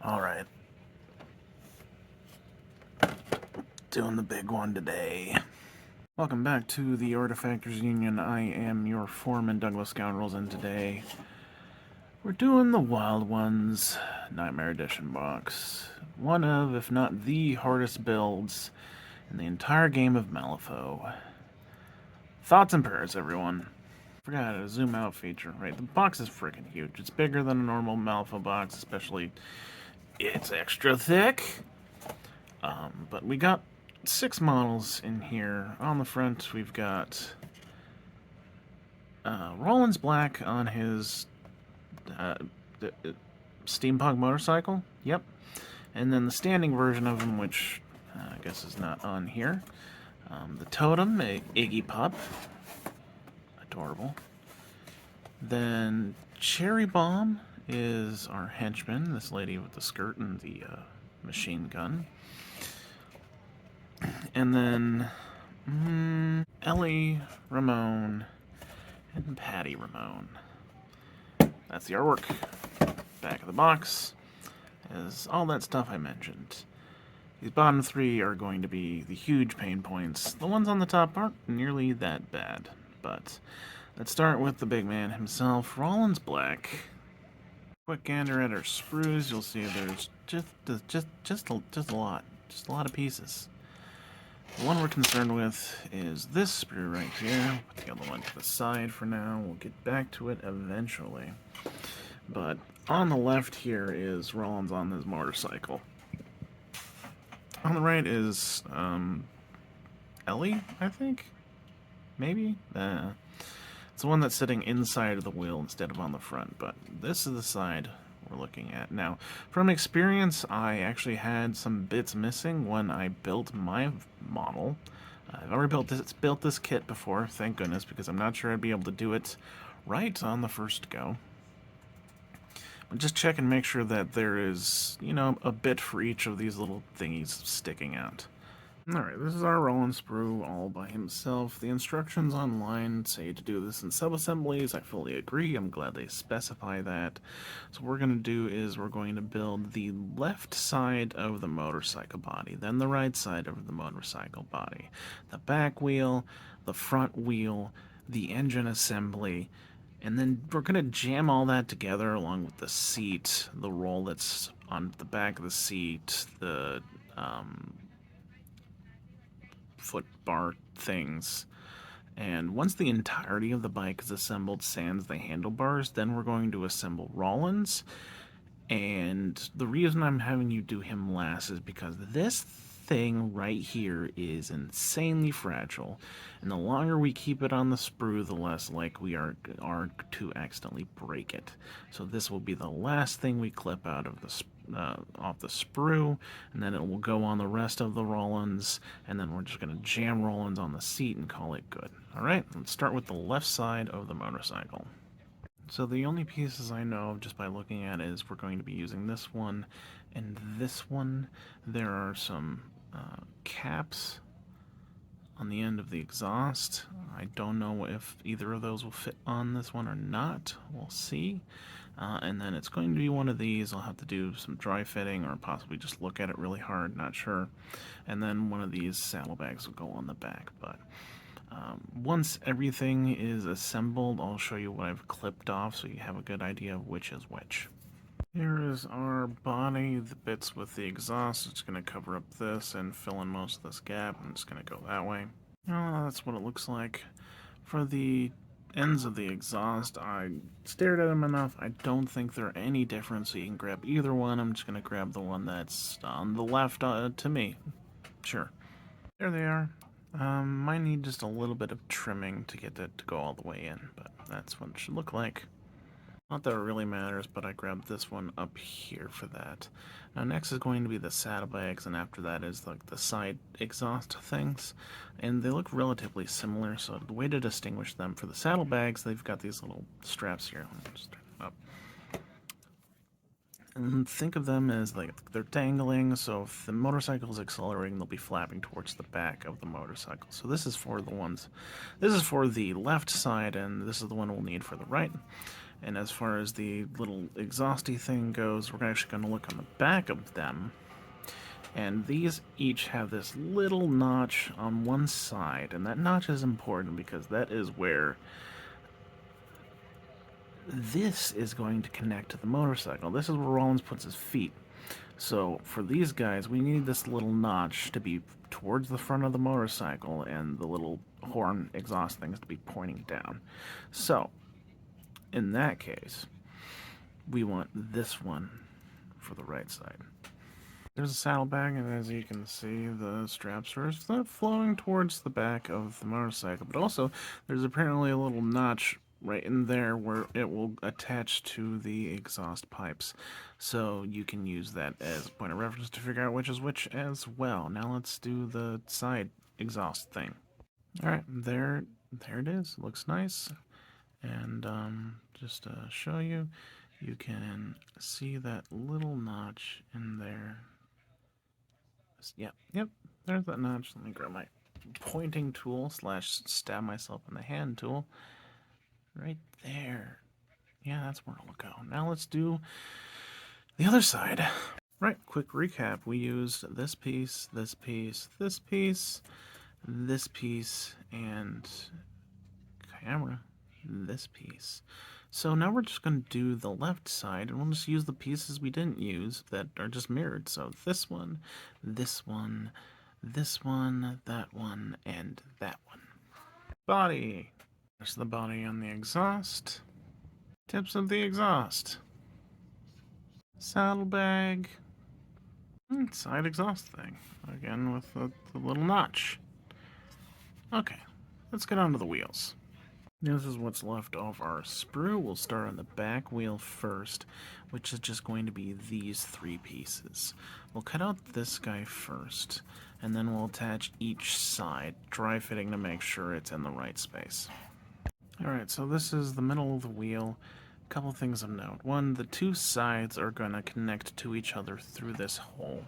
Alright. Doing the big one today. Welcome back to the Artefactors Union. I am your foreman, Douglas Scoundrels, and today we're doing the Wild Ones Nightmare Edition box. One of, if not the hardest builds in the entire game of Malifaux. Thoughts and prayers, everyone. Forgot a zoom out feature, right? The box is freaking huge. It's bigger than a normal Malifaux box, especially it's extra thick. But we got 6 models in here. On the front, we've got Rollins Black on his steampunk motorcycle. Yep. And then the standing version of him, which I guess is not on here. The totem, Iggy Pup. Adorable. Then Cherri Bomb is our henchman, this lady with the skirt and the machine gun. And then Ellie, Ramone, and Patti Ramone. That's the artwork. Back of the box is all that stuff I mentioned. These bottom 3 are going to be the huge pain points. The ones on the top aren't nearly that bad, but let's start with the big man himself, Rollins Black. Quick gander at our sprues, you'll see there's just a lot of pieces. The one we're concerned with is this sprue right here. Put the other one to the side for now. We'll get back to it eventually. But on the left here is Rollins on his motorcycle. On the right is Ellie, I think? Maybe? It's the one that's sitting inside of the wheel instead of on the front, but this is the side we're looking at. Now, from experience, I actually had some bits missing when I built my model. I've already built this kit before, thank goodness, because I'm not sure I'd be able to do it right on the first go. But just check and make sure that there is, you know, a bit for each of these little thingies sticking out. Alright, this is our Rollins sprue all by himself. The instructions online say to do this in sub-assemblies. I fully agree. I'm glad they specify that. So what we're going to do is we're going to build the left side of the motorcycle body, then the right side of the motorcycle body, the back wheel, the front wheel, the engine assembly, and then we're going to jam all that together along with the seat, the roll that's on the back of the seat, the foot bar things. And once the entirety of the bike is assembled, sans the handlebars, then we're going to assemble Rollins. And the reason I'm having you do him last is because this thing right here is insanely fragile, and the longer we keep it on the sprue, the less likely we are to accidentally break it. So this will be the last thing we clip out of the off the sprue, and then it will go on the rest of the Rollins, and then we're just going to jam Rollins on the seat and call it good. Alright, let's start with the left side of the motorcycle. So the only pieces I know of just by looking at it is we're going to be using this one and this one. There are some caps on the end of the exhaust. I don't know if either of those will fit on this one or not. We'll see. And then it's going to be one of these. I'll have to do some dry fitting or possibly just look at it really hard, not sure. And then one of these saddlebags will go on the back. But once everything is assembled, I'll show you what I've clipped off so you have a good idea of which is which. Here is our body, the bits with the exhaust. It's going to cover up this and fill in most of this gap. I'm just going to go that way. That's what it looks like. For the ends of the exhaust, I stared at them enough. I don't think they're any different, so you can grab either one. I'm just going to grab the one that's on the left to me. Sure. There they are. Might need just a little bit of trimming to get that to go all the way in, but that's what it should look like. Not that it really matters, but I grabbed this one up here for that. Now next is going to be the saddlebags, and after that is like the side exhaust things. And they look relatively similar, so the way to distinguish them for the saddlebags, they've got these little straps here. Let me just turn them up. And think of them as like they're dangling, so if the motorcycle is accelerating, they'll be flapping towards the back of the motorcycle. So this is for the ones, this is for the left side, and this is the one we'll need for the right. And as far as the little exhausty thing goes, we're actually going to look on the back of them. And these each have this little notch on one side, and that notch is important because that is where this is going to connect to the motorcycle. This is where Rollins puts his feet. So for these guys, we need this little notch to be towards the front of the motorcycle and the little horn exhaust things to be pointing down. So in that case, we want this one for the right side. There's a saddlebag, and as you can see, the straps are flowing towards the back of the motorcycle, but also there's apparently a little notch right in there where it will attach to the exhaust pipes. So you can use that as a point of reference to figure out which is which as well. Now let's do the side exhaust thing. Alright, there it is. Looks nice. And just to show you, you can see that little notch in there. Yep, there's that notch. Let me grab my pointing tool / stab myself in the hand tool. Right there. Yeah, that's where it'll go. Now let's do the other side. Right, quick recap. We used this piece, this piece, this piece, this piece, and camera, this piece. So now we're just going to do the left side, and we'll just use the pieces we didn't use that are just mirrored. So this one, this one, this one, that one, and that one. Body. There's the body on the exhaust. Tips of the exhaust. Saddlebag. Side exhaust thing. Again with the little notch. Okay, let's get onto the wheels. This is what's left of our sprue. We'll start on the back wheel first, which is just going to be these 3 pieces. We'll cut out this guy first, and then we'll attach each side, dry fitting to make sure it's in the right space. Alright, so this is the middle of the wheel. A couple things of note. One, the 2 sides are going to connect to each other through this hole.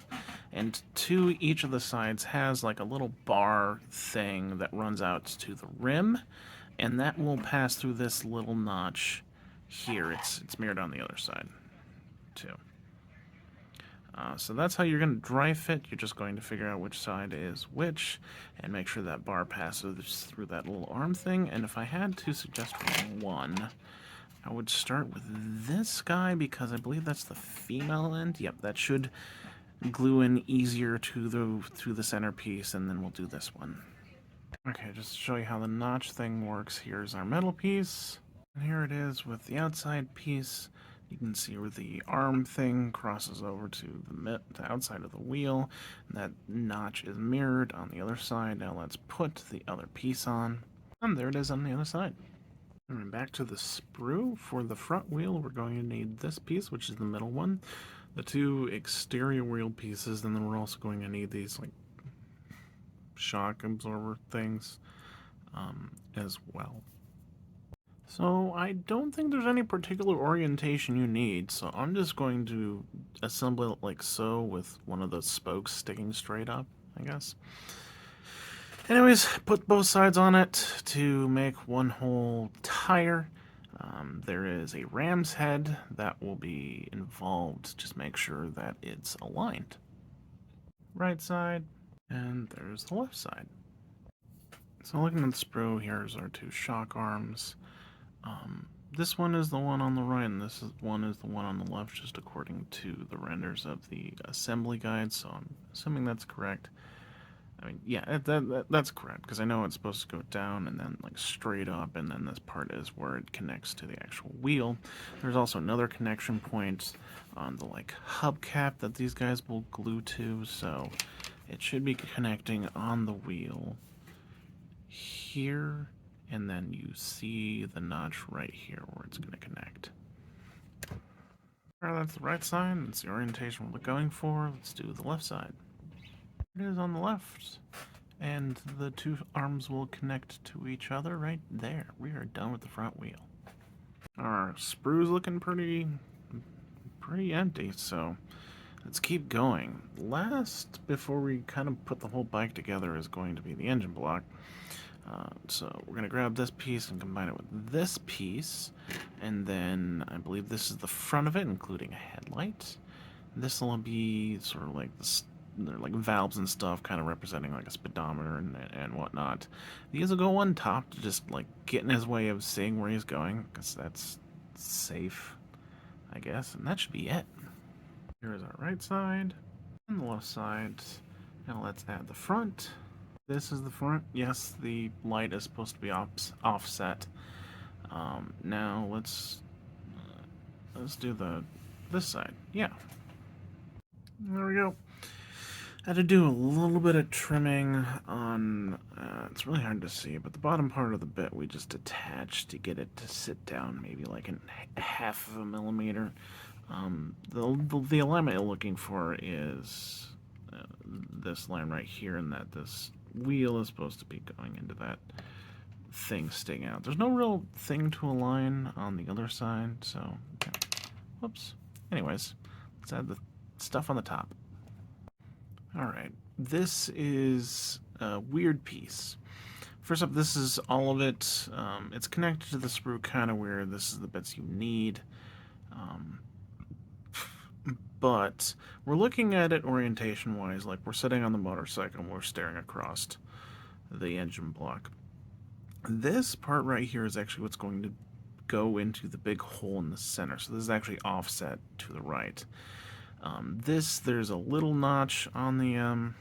And each of the sides has like a little bar thing that runs out to the rim, and that will pass through this little notch here. It's mirrored on the other side, too. So that's how you're going to dry fit. You're just going to figure out which side is which, and make sure that bar passes through that little arm thing. And if I had to suggest one, I would start with this guy, because I believe that's the female end. Yep, that should glue in easier to the centerpiece, and then we'll do this one. Okay, just to show you how the notch thing works, here's our metal piece. And here it is with the outside piece. You can see where the arm thing crosses over to the outside of the wheel. And that notch is mirrored on the other side. Now let's put the other piece on. And there it is on the other side. And back to the sprue. For the front wheel, we're going to need this piece, which is the middle one. The 2 exterior wheel pieces, and then we're also going to need these like shock absorber things as well. So I don't think there's any particular orientation you need, so I'm just going to assemble it like so, with one of the spokes sticking straight up, I guess. Anyways, put both sides on it to make one whole tire. There is a ram's head that will be involved. Just make sure that it's aligned. Right side, and there's the left side. So looking at the sprue, here's our 2 shock arms. This one is the one on the right, and this one is the one on the left, just according to the renders of the assembly guide, so I'm assuming that's correct. I mean, yeah, that's correct, because I know it's supposed to go down and then like straight up, and then this part is where it connects to the actual wheel. There's also another connection point on the like hubcap that these guys will glue to, so it should be connecting on the wheel here, and then you see the notch right here where it's going to connect. Alright, that's the right side. That's the orientation we're going for. Let's do the left side. It is on the left, and the 2 arms will connect to each other right there. We are done with the front wheel. Our sprue's looking pretty empty, so let's keep going. Last, before we kind of put the whole bike together, is going to be the engine block. So we're going to grab this piece and combine it with this piece. And then I believe this is the front of it, including a headlight. This will be sort of like this, like valves and stuff, kind of representing like a speedometer and whatnot. These will go on top to just like get in his way of seeing where he's going, because that's safe, I guess. And that should be it. Here is our right side and the left side. Now let's add the front. This is the front. Yes, the light is supposed to be offset. Now let's do this side. Yeah, there we go. I had to do a little bit of trimming on. It's really hard to see, but the bottom part of the bit we just attached to get it to sit down, maybe like a half of a millimeter. The alignment you're looking for is this line right here, and that this wheel is supposed to be going into that thing sticking out. There's no real thing to align on the other side, so okay. Whoops. Anyways, let's add the stuff on the top. Alright, this is a weird piece. First up, this is all of it. It's connected to the sprue kind of weird. This is the bits you need. But we're looking at it orientation-wise, like we're sitting on the motorcycle and we're staring across the engine block. This part right here is actually what's going to go into the big hole in the center. So this is actually offset to the right. There's a little notch on the,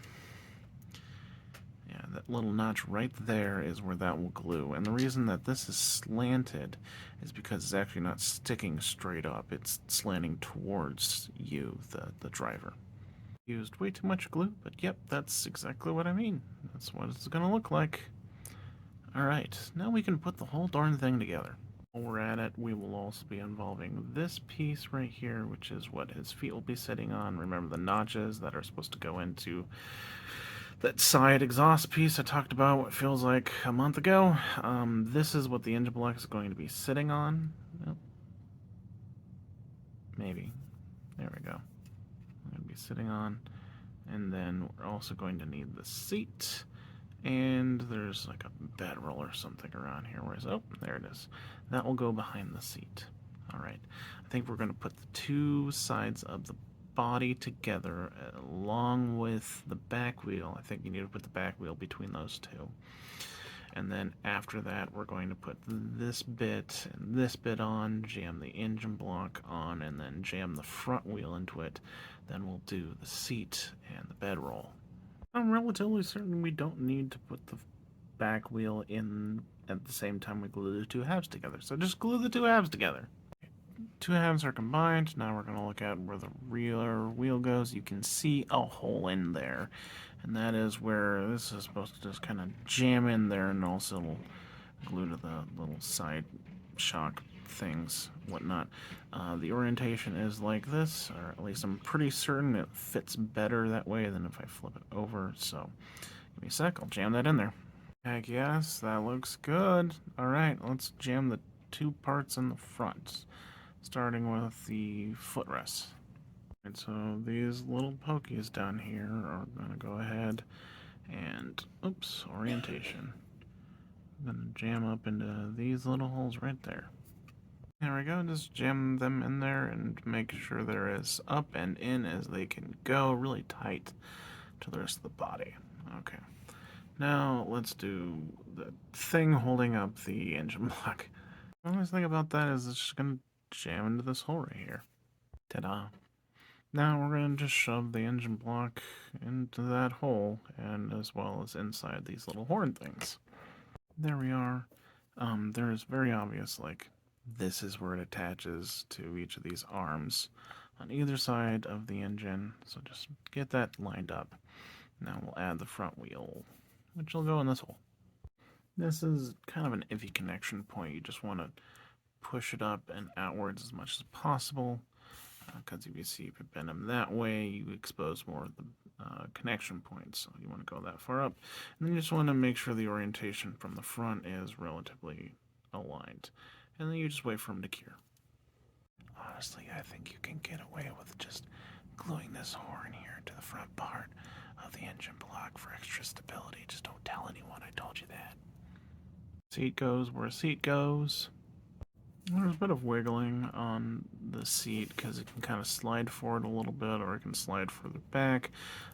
that little notch right there is where that will glue. And the reason that this is slanted is because it's actually not sticking straight up. It's slanting towards you, the driver. Used way too much glue, but yep, that's exactly what I mean. That's what it's going to look like. Alright, now we can put the whole darn thing together. While we're at it, we will also be involving this piece right here, which is what his feet will be sitting on. Remember the notches that are supposed to go into that side exhaust piece I talked about what feels like a month ago. This is what the engine block is going to be sitting on. Nope. Maybe. There we go. I'm going to be sitting on. And then we're also going to need the seat. And there's like a bedroll or something around here. Whereas, oh, there it is. That will go behind the seat. Alright. I think we're going to put the two sides of the body together along with the back wheel. I think you need to put the back wheel between those two. And then after that, we're going to put this bit and this bit on, jam the engine block on, and then jam the front wheel into it. Then we'll do the seat and the bedroll. I'm relatively certain we don't need to put the back wheel in at the same time we glue the two halves together. So just glue the two halves together. Two halves are combined. Now we're going to look at where the rear wheel goes. You can see a hole in there. And that is where this is supposed to just kind of jam in there, and also it'll glue to the little side shock things, whatnot. The orientation is like this, or at least I'm pretty certain it fits better that way than if I flip it over. So give me a sec, I'll jam that in there. Heck yes, that looks good. Alright, let's jam the two parts in the front, starting with the footrest. And so these little pokies down here are going to go ahead and, oops, orientation. I'm going to jam up into these little holes right there. There we go, just jam them in there and make sure they're as up and in as they can go, really tight to the rest of the body. Okay. Now let's do the thing holding up the engine block. The only thing about that is it's just going to jam into this hole right here. Ta-da. Now we're going to just shove the engine block into that hole, and as well as inside these little horn things. There we are. There is very obvious, like, this is where it attaches to each of these arms on either side of the engine, so just get that lined up. Now we'll add the front wheel, which will go in this hole. This is kind of an iffy connection point. You just want to push it up and outwards as much as possible, because if you see if you bend them that way, you expose more of the connection points, so you want to go that far up. And then you just want to make sure the orientation from the front is relatively aligned. And then you just wait for them to cure. Honestly, I think you can get away with just gluing this horn here to the front part of the engine block for extra stability. Just don't tell anyone I told you that. Seat goes where a seat goes. There's a bit of wiggling on the seat because it can kind of slide forward a little bit or it can slide further back.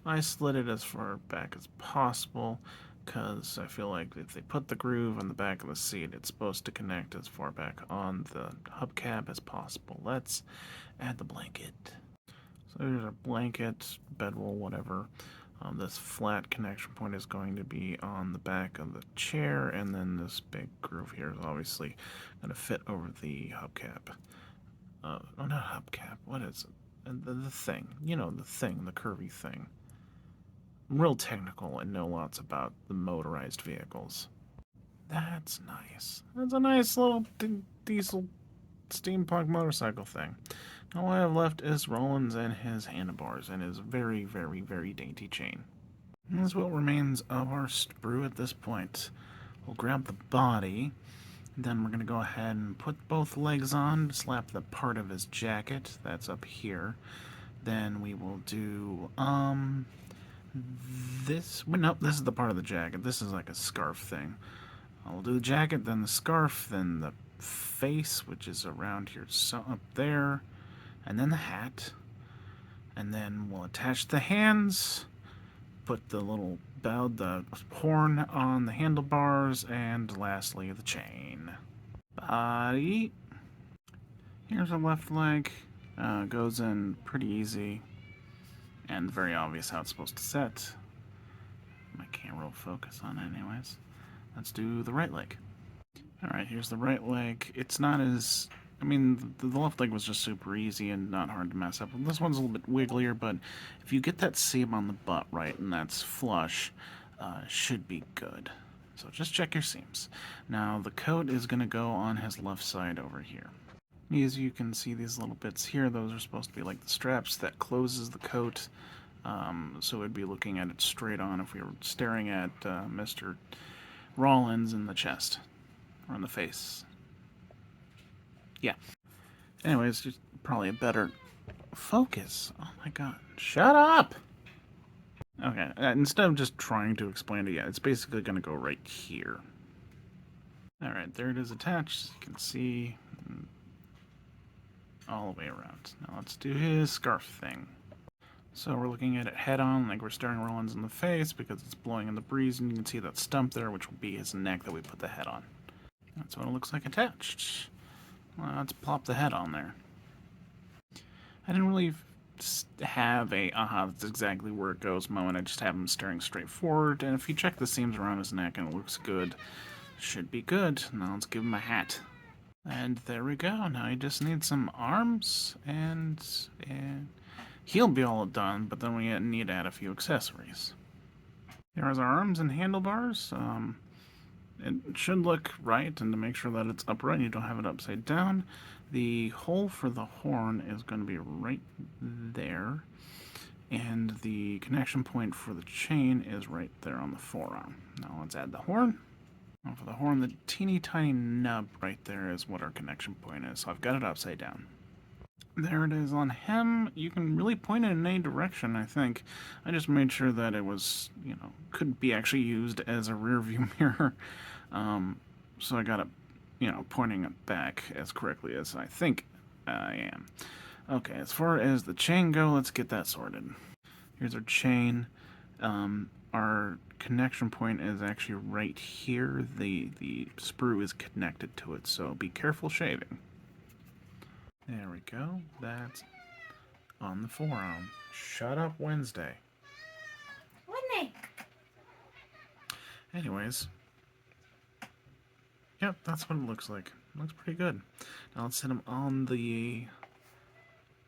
I slid it as far back as possible because I feel like if they put the groove on the back of the seat, it's supposed to connect as far back on the hubcap as possible. Let's add the blanket. So there's a blanket, bedroll, whatever. This flat connection point is going to be on the back of the chair, and then this big groove here is obviously going to fit over the hubcap. Oh, not hubcap. What is it? The thing. You know, the thing, the curvy thing. I'm real technical and know lots about the motorized vehicles. That's nice. That's a nice little diesel steampunk motorcycle thing. All I have left is Rollins and his handlebars and his very, very, very dainty chain. And that's what remains of our sprue at this point. We'll grab the body, then we're going to go ahead and put both legs on, slap the part of his jacket that's up here. Then we will do, this. Well, nope, this is the part of the jacket. This is like a scarf thing. I'll do the jacket, then the scarf, then the face, which is around here, so up there, and then the hat, and then we'll attach the hands, put the little bell, the horn on the handlebars, and lastly the chain. Body. Here's our left leg. Goes in pretty easy and very obvious how it's supposed to set. My camera will focus on it anyways. Let's do the right leg. Alright, here's the right leg. It's not as... I mean, the left leg was just super easy and not hard to mess up. This one's a little bit wigglier, but if you get that seam on the butt right and that's flush, should be good. So just check your seams. Now, the coat is going to go on his left side over here. As you can see, these little bits here, those are supposed to be like the straps that closes the coat. So we'd be looking at it straight on if we were staring at Mr. Rollins in the chest. Or in the face. Yeah. Anyways, just probably a better focus. Oh my god. Shut up! Okay, instead of just trying to explain it, yeah, it's basically going to go right here. Alright, there it is attached. You can see all the way around. Now let's do his scarf thing. So we're looking at it head on, like we're staring Rollins in the face because it's blowing in the breeze, and you can see that stump there, which will be his neck that we put the head on. That's what it looks like attached. Well, let's plop the head on there. I didn't really have a aha, that's exactly where it goes moment. I just have him staring straight forward, and if you check the seams around his neck and it looks good, should be good. Now let's give him a hat. And there we go. Now he just needs some arms, and he'll be all done, but then we need to add a few accessories. Here's our arms and handlebars. It should look right, and to make sure that it's upright, you don't have it upside down. The hole for the horn is going to be right there, and the connection point for the chain is right there on the forearm. Now let's add the horn. Now for the horn, the teeny tiny nub right there is what our connection point is, so I've got it upside down. There it is on him. You can really point it in any direction, I think. I just made sure that it was, could be actually used as a rear view mirror. So I got it, pointing it back as correctly as I think I am. Okay, as far as the chain go, let's get that sorted. Here's our chain. Our connection point is actually right here. The sprue is connected to it, so be careful shaving. There we go. That's on the forearm. Shut up, Wednesday. Wednesday. Anyways. Yep, that's what it looks like. It looks pretty good. Now let's set him on the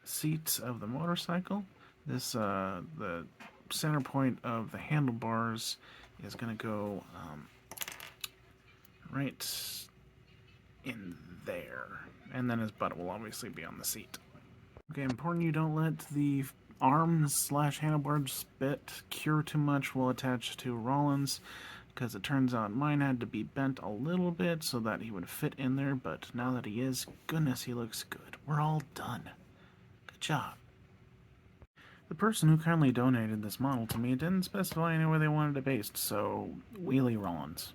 seat of the motorcycle. This, the center point of the handlebars is going to go right in there. And then his butt will obviously be on the seat. Okay, important you don't let the arms/handlebars bit cure too much while attached to Rollins, because it turns out mine had to be bent a little bit so that he would fit in there, but now that he is, goodness, he looks good. We're all done. Good job. The person who kindly donated this model to me didn't specify anywhere they wanted it based, so wheelie Rollins.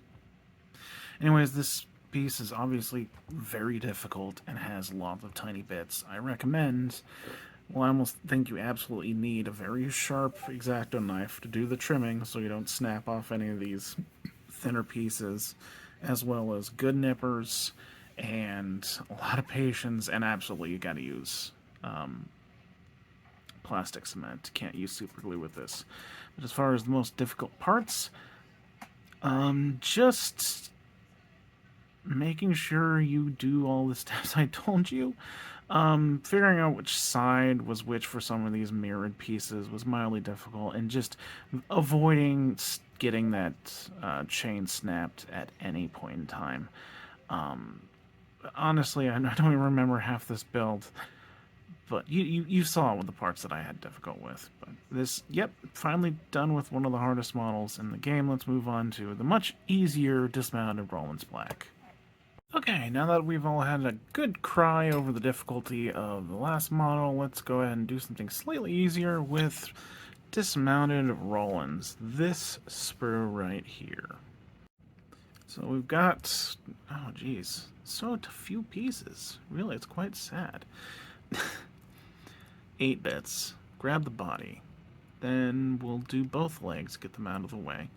Anyways, this piece is obviously very difficult and has lots of tiny bits. I recommend, well, I almost think you absolutely need a very sharp X-Acto knife to do the trimming so you don't snap off any of these thinner pieces, as well as good nippers and a lot of patience, and absolutely you gotta use plastic cement. Can't use super glue with this. But as far as the most difficult parts, just making sure you do all the steps I told you. Figuring out which side was which for some of these mirrored pieces was mildly difficult, and just avoiding getting that chain snapped at any point in time. Honestly, I don't even remember half this build, but you saw with the parts that I had difficult with. But this, yep, finally done with one of the hardest models in the game. Let's move on to the much easier dismounted Rollins Black. Okay, now that we've all had a good cry over the difficulty of the last model, let's go ahead and do something slightly easier with Dismounted Rollins. This sprue right here. So we've got, oh geez, so few pieces. Really, it's quite sad. 8 bits. Grab the body. Then we'll do both legs, get them out of the way.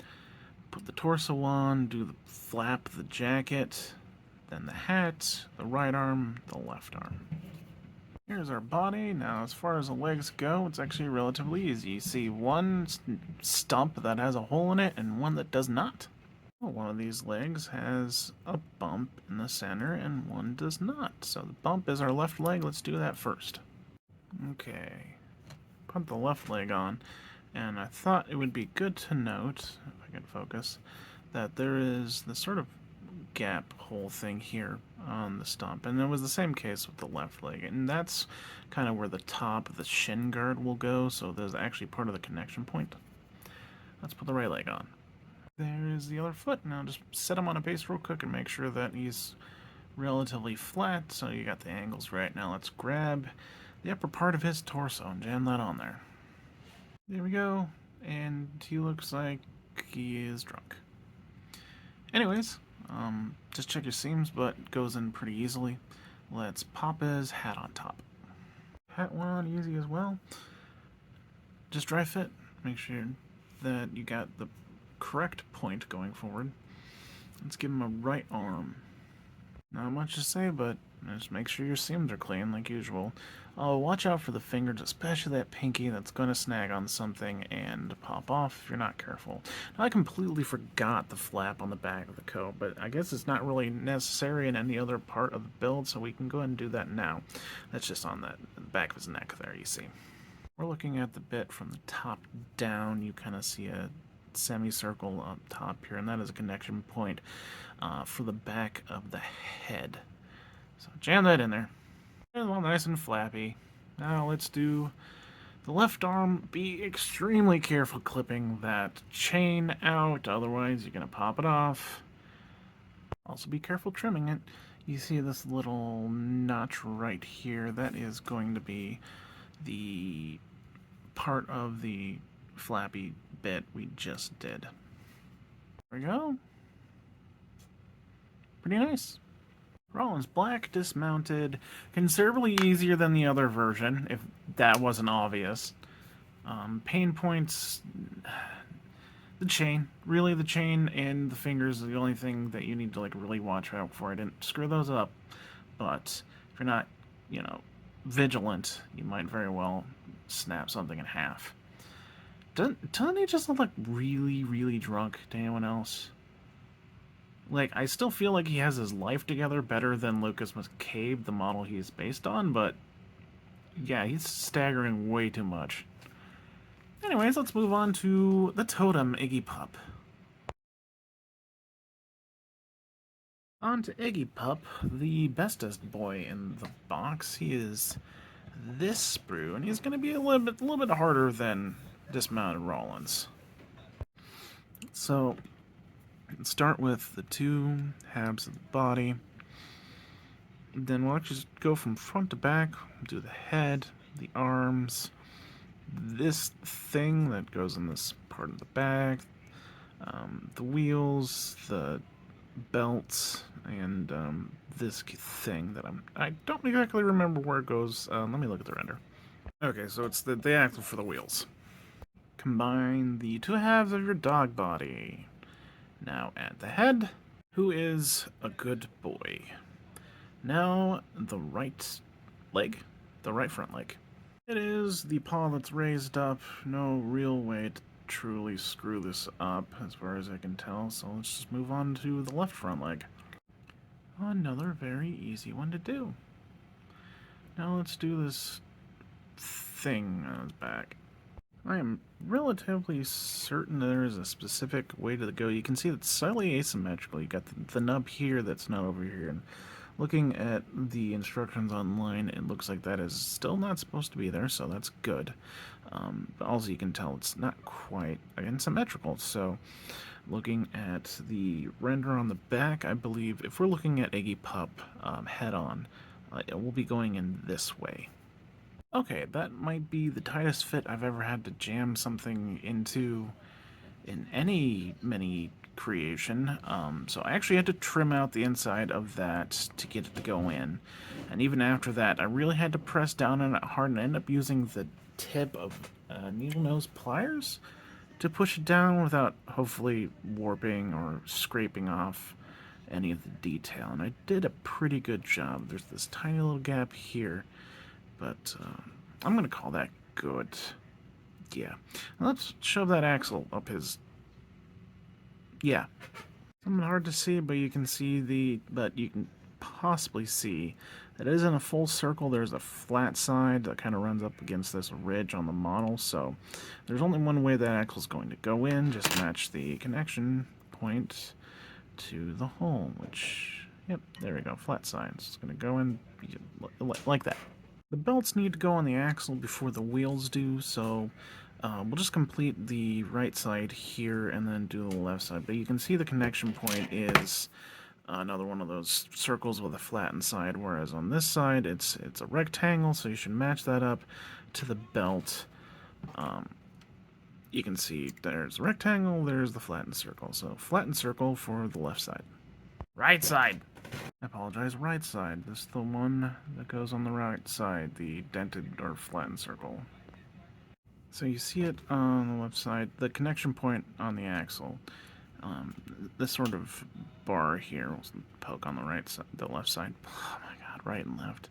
Put the torso on, do the flap, the jacket, then the hat, the right arm, the left arm. Here's our body. Now, as far as the legs go, it's actually relatively easy. You see one stump that has a hole in it and one that does not. Well, one of these legs has a bump in the center and one does not. So the bump is our left leg. Let's do that first. Okay. Put the left leg on. And I thought it would be good to note, if I can focus, that there is this sort of gap hole thing here on the stump, and it was the same case with the left leg, and that's kind of where the top of the shin guard will go, so there's actually part of the connection point. Let's put the right leg on. There is the other foot. Now just set him on a base real quick and make sure that he's relatively flat, so you got the angles right. Now let's grab the upper part of his torso and jam that on there. There we go, and he looks like he is drunk. Anyways, just check your seams, but it goes in pretty easily. Let's pop his hat on top. Hat went on easy as well. Just dry fit. Make sure that you got the correct point going forward. Let's give him a right arm. Not much to say, but just make sure your seams are clean like usual. Watch out for the fingers, especially that pinky that's going to snag on something and pop off if you're not careful. Now, I completely forgot the flap on the back of the coat, but I guess it's not really necessary in any other part of the build, so we can go ahead and do that now. That's just on the back of his neck there, you see. We're looking at the bit from the top down. You kind of see a semicircle up top here, and that is a connection point for the back of the head. So jam that in there. And all nice and flappy. Now let's do the left arm. Be extremely careful clipping that chain out, otherwise you're going to pop it off. Also be careful trimming it. You see this little notch right here? That is going to be the part of the flappy bit we just did. There we go. Pretty nice. Rollins Black Dismounted. Considerably easier than the other version, if that wasn't obvious. Pain points... The chain. Really, the chain and the fingers are the only thing that you need to really watch out for. I didn't screw those up. But if you're not, vigilant, you might very well snap something in half. Doesn't he just look like really, really drunk to anyone else? I still feel like he has his life together better than Lucas McCabe, the model he's based on, but yeah, he's staggering way too much. Anyways, let's move on to the totem, Iggy Pup. On to Iggy Pup, the bestest boy in the box. He is this sprue, and he's going to be a little bit harder than Dismounted Rollins. So, start with the 2 halves of the body. Then we'll actually just go from front to back. Do the head, the arms, this thing that goes in this part of the back, the wheels, the belt and this thing that I don't exactly remember where it goes. Let me look at the render. Okay, so it's the axle for the wheels. Combine the two halves of your dog body. Now add the head, who is a good boy. Now the right leg, the right front leg. It is the paw that's raised up. No real way to truly screw this up, as far as I can tell, so let's just move on to the left front leg. Another very easy one to do. Now let's do this thing on his back. I am relatively certain there is a specific way to go. You can see it's slightly asymmetrical. You got the nub here that's not over here, and looking at the instructions online, it looks like that is still not supposed to be there, so that's good. But also you can tell it's not quite, again, symmetrical. So looking at the render on the back, I believe if we're looking at Iggy Pup head-on, it will be going in this way. Okay, that might be the tightest fit I've ever had to jam something into in any mini creation. So I actually had to trim out the inside of that to get it to go in. And even after that, I really had to press down on it hard and end up using the tip of needle nose pliers to push it down without hopefully warping or scraping off any of the detail. And I did a pretty good job. There's this tiny little gap here, but I'm going to call that good. Yeah. Let's shove that axle up his... Yeah. Something hard to see, but you can see but you can possibly see that it isn't a full circle. There's a flat side that kind of runs up against this ridge on the model, so there's only one way that axle is going to go in. Just match the connection point to the hole, which, yep, there we go, flat side. So it's going to go in like that. The belts need to go on the axle before the wheels do, so we'll just complete the right side here and then do the left side. But you can see the connection point is another one of those circles with a flattened side, whereas on this side it's a rectangle, so you should match that up to the belt. You can see there's a rectangle, there's the flattened circle. So flattened circle for the left side. Right side! I apologize, right side. This is the one that goes on the right side, the dented or flattened circle. So you see it on the left side, the connection point on the axle. This sort of bar here will poke on the right side, the left side. Oh my god, right and left.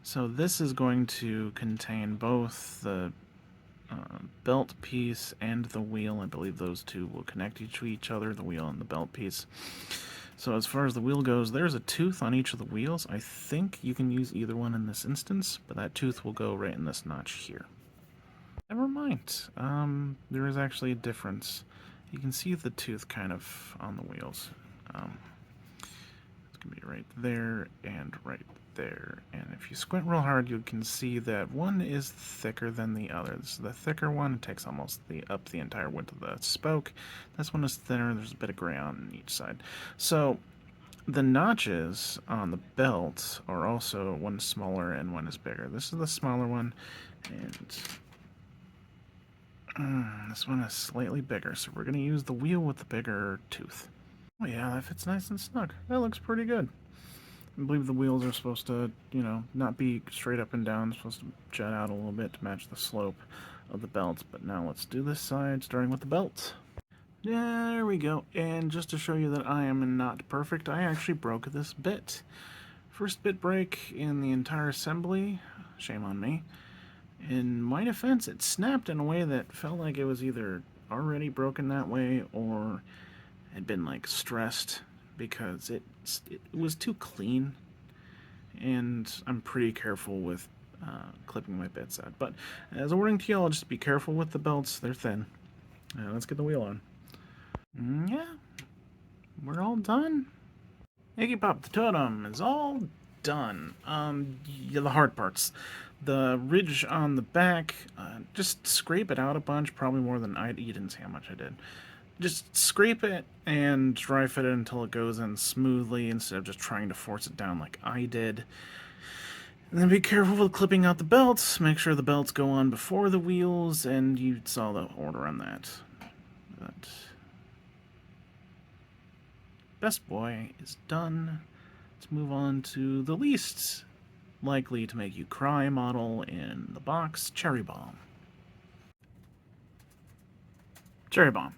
So this is going to contain both the belt piece and the wheel. I believe those two will connect to each other, the wheel and the belt piece. So as far as the wheel goes, there's a tooth on each of the wheels. I think you can use either one in this instance, but that tooth will go right in this notch here. Never mind. There is actually a difference. You can see the tooth kind of on the wheels. It's going to be right there and right there. And if you squint real hard, you can see that one is thicker than the other. This is the thicker one. It takes almost up the entire width of the spoke. This one is thinner. There's a bit of gray on each side. So the notches on the belt are also one smaller and one is bigger. This is the smaller one, and this one is slightly bigger. So we're going to use the wheel with the bigger tooth. Oh yeah, that fits nice and snug. That looks pretty good. I believe the wheels are supposed to, not be straight up and down. It's supposed to jut out a little bit to match the slope of the belt. But now let's do this side, starting with the belt. There we go. And just to show you that I am not perfect, I actually broke this bit. First bit break in the entire assembly. Shame on me. In my defense, it snapped in a way that felt like it was either already broken that way or had been, stressed, because it was too clean, and I'm pretty careful with clipping my bits out. But as a warning to y'all, just be careful with the belts. They're thin. Let's get the wheel on. Yeah, we're all done. Iggy Pup, the totem, is all done. Yeah, the hard parts. The ridge on the back, just scrape it out a bunch, probably more than you didn't see how much I did. Just scrape it and dry fit it until it goes in smoothly instead of just trying to force it down like I did. And then be careful with clipping out the belts. Make sure the belts go on before the wheels, and you saw the order on that. But best boy is done. Let's move on to the least likely to make you cry model in the box, Cherri Bomb. Cherri Bomb.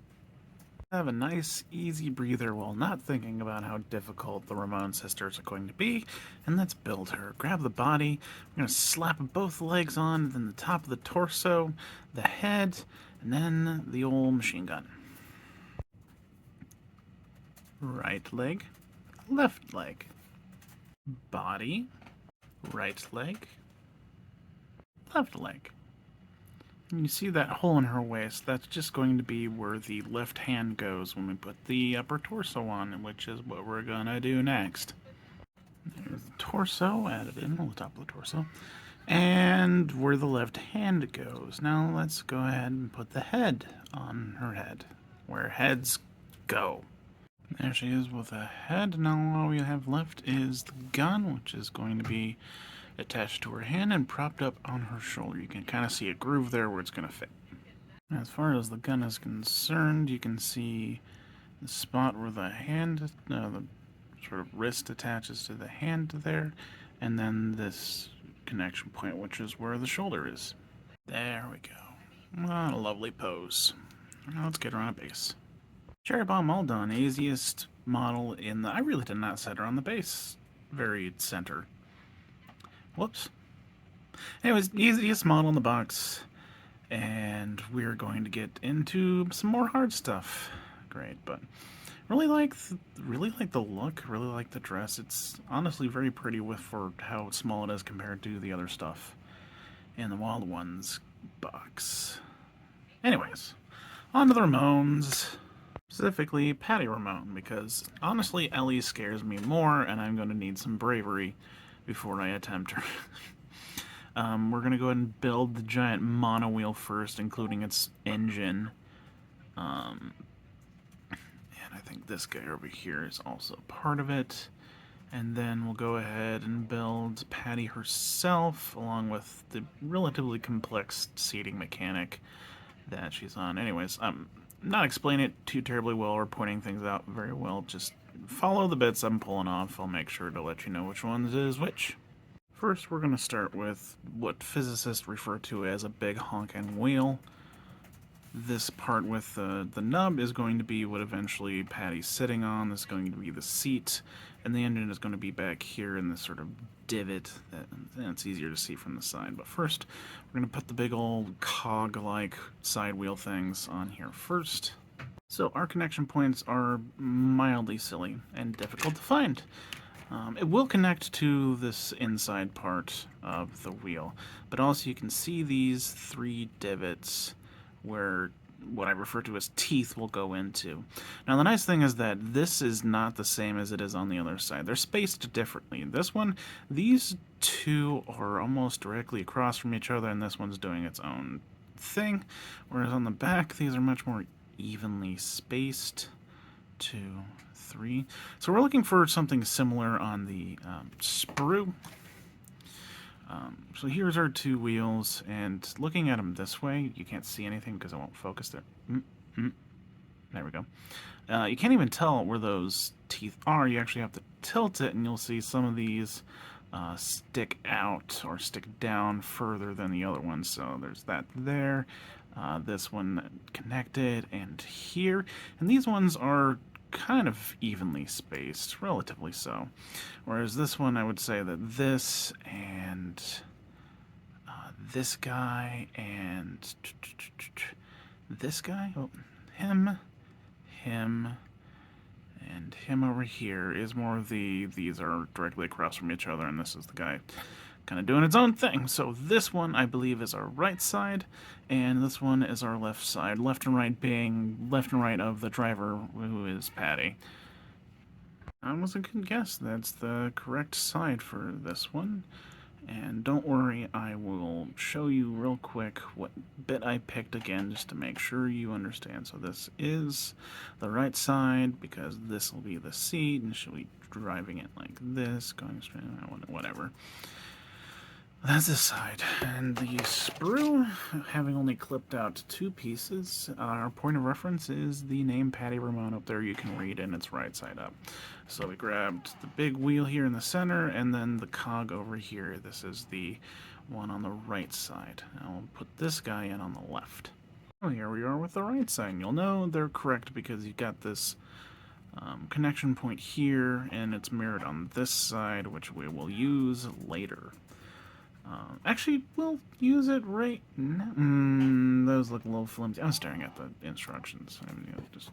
Have a nice, easy breather while not thinking about how difficult the Ramone sisters are going to be, and let's build her. Grab the body, we're going to slap both legs on, then the top of the torso, the head, and then the old machine gun. Right leg, left leg. Body, right leg, left leg. And you see that hole in her waist? That's just going to be where the left hand goes when we put the upper torso on, which is what we're gonna do next. There's the torso, added in on the top of the torso. And where the left hand goes. Now let's go ahead and put the head on her head, where heads go. There she is with a head. Now all we have left is the gun, which is going to be attached to her hand and propped up on her shoulder. You can kind of see a groove there where it's going to fit. As far as the gun is concerned, you can see the spot where the hand, the sort of wrist attaches to the hand there, and then this connection point, which is where the shoulder is. There we go. What a lovely pose. Now let's get her on a base. Cherri Bomb all done. Easiest model in the... I really did not set her on the base very center. Whoops. Anyways, easiest model in the box. And we're going to get into some more hard stuff. Great, but really like the look, really like the dress. It's honestly very pretty for how small it is compared to the other stuff in the Wild Ones box. Anyways, on to the Ramones. Specifically, Patti Ramone, because honestly, Ellie scares me more, and I'm going to need some bravery before I attempt her. We're going to go ahead and build the giant monowheel first, including its engine. And I think this guy over here is also part of it. And then we'll go ahead and build Patti herself, along with the relatively complex seating mechanic that she's on. Anyways, not explaining it too terribly well or pointing things out very well. Just follow the bits I'm pulling off. I'll make sure to let you know which ones is which. First, we're going to start with what physicists refer to as a big honking wheel. This part with the nub is going to be what eventually Patti's sitting on. This is going to be the seat, and the engine is going to be back here in this sort of divot that's easier to see from the side. But first, we're going to put the big old cog-like side wheel things on here first. So our connection points are mildly silly and difficult to find. It will connect to this inside part of the wheel, but also you can see these three divots where what I refer to as teeth will go into. Now the nice thing is that this is not the same as it is on the other side. They're spaced differently. This one, these two are almost directly across from each other, and this one's doing its own thing, whereas on the back these are much more evenly spaced. 2, 3. So we're looking for something similar on the sprue. So here's our two wheels, and looking at them this way, you can't see anything because I won't focus there. There we go. You can't even tell where those teeth are. You actually have to tilt it, and you'll see some of these stick out or stick down further than the other ones. So there's that there. This one connected, and here. And these ones are kind of evenly spaced, relatively so. Whereas this one, I would say that this and this guy and this guy, him, and him over here is more of these are directly across from each other, and this is the guy kind of doing its own thing. So this one, I believe, is our right side, and this one is our left side. Left and right being left and right of the driver, who is Patti. That was a good guess. That's the correct side for this one. And don't worry, I will show you real quick what bit I picked again, just to make sure you understand. So this is the right side, because this will be the seat, and she'll be driving it like this, going straight, whatever. That's this side. And the sprue, having only clipped out 2 pieces, our point of reference is the name Patti Ramone up there. You can read, and it's right side up. So we grabbed the big wheel here in the center, and then the cog over here. This is the one on the right side. Now we'll put this guy in on the left. Oh, here we are with the right side. And you'll know they're correct because you've got this connection point here, and it's mirrored on this side, which we will use later. Actually, we'll use it right now. Those look a little flimsy. I'm staring at the instructions. Just...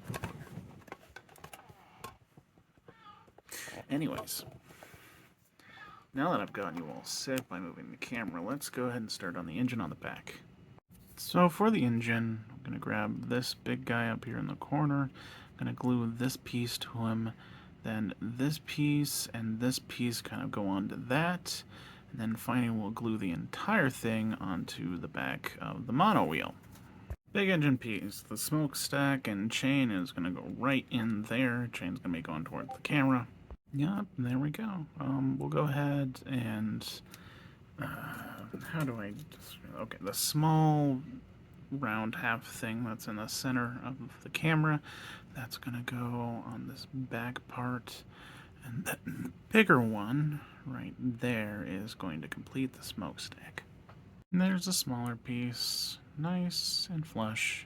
Anyways, now that I've gotten you all set by moving the camera, let's go ahead and start on the engine on the back. So for the engine, I'm going to grab this big guy up here in the corner. I'm going to glue this piece to him. Then this piece and this piece kind of go onto that. And then finally we'll glue the entire thing onto the back of the mono wheel. Big engine piece. The smokestack and chain is going to go right in there. Chain's going to be going towards the camera. Yep, there we go. We'll go ahead and... how do I... Okay, the small round half thing that's in the center of the camera, that's going to go on this back part. And that bigger one right there is going to complete the smokestack. And there's a smaller piece, nice and flush.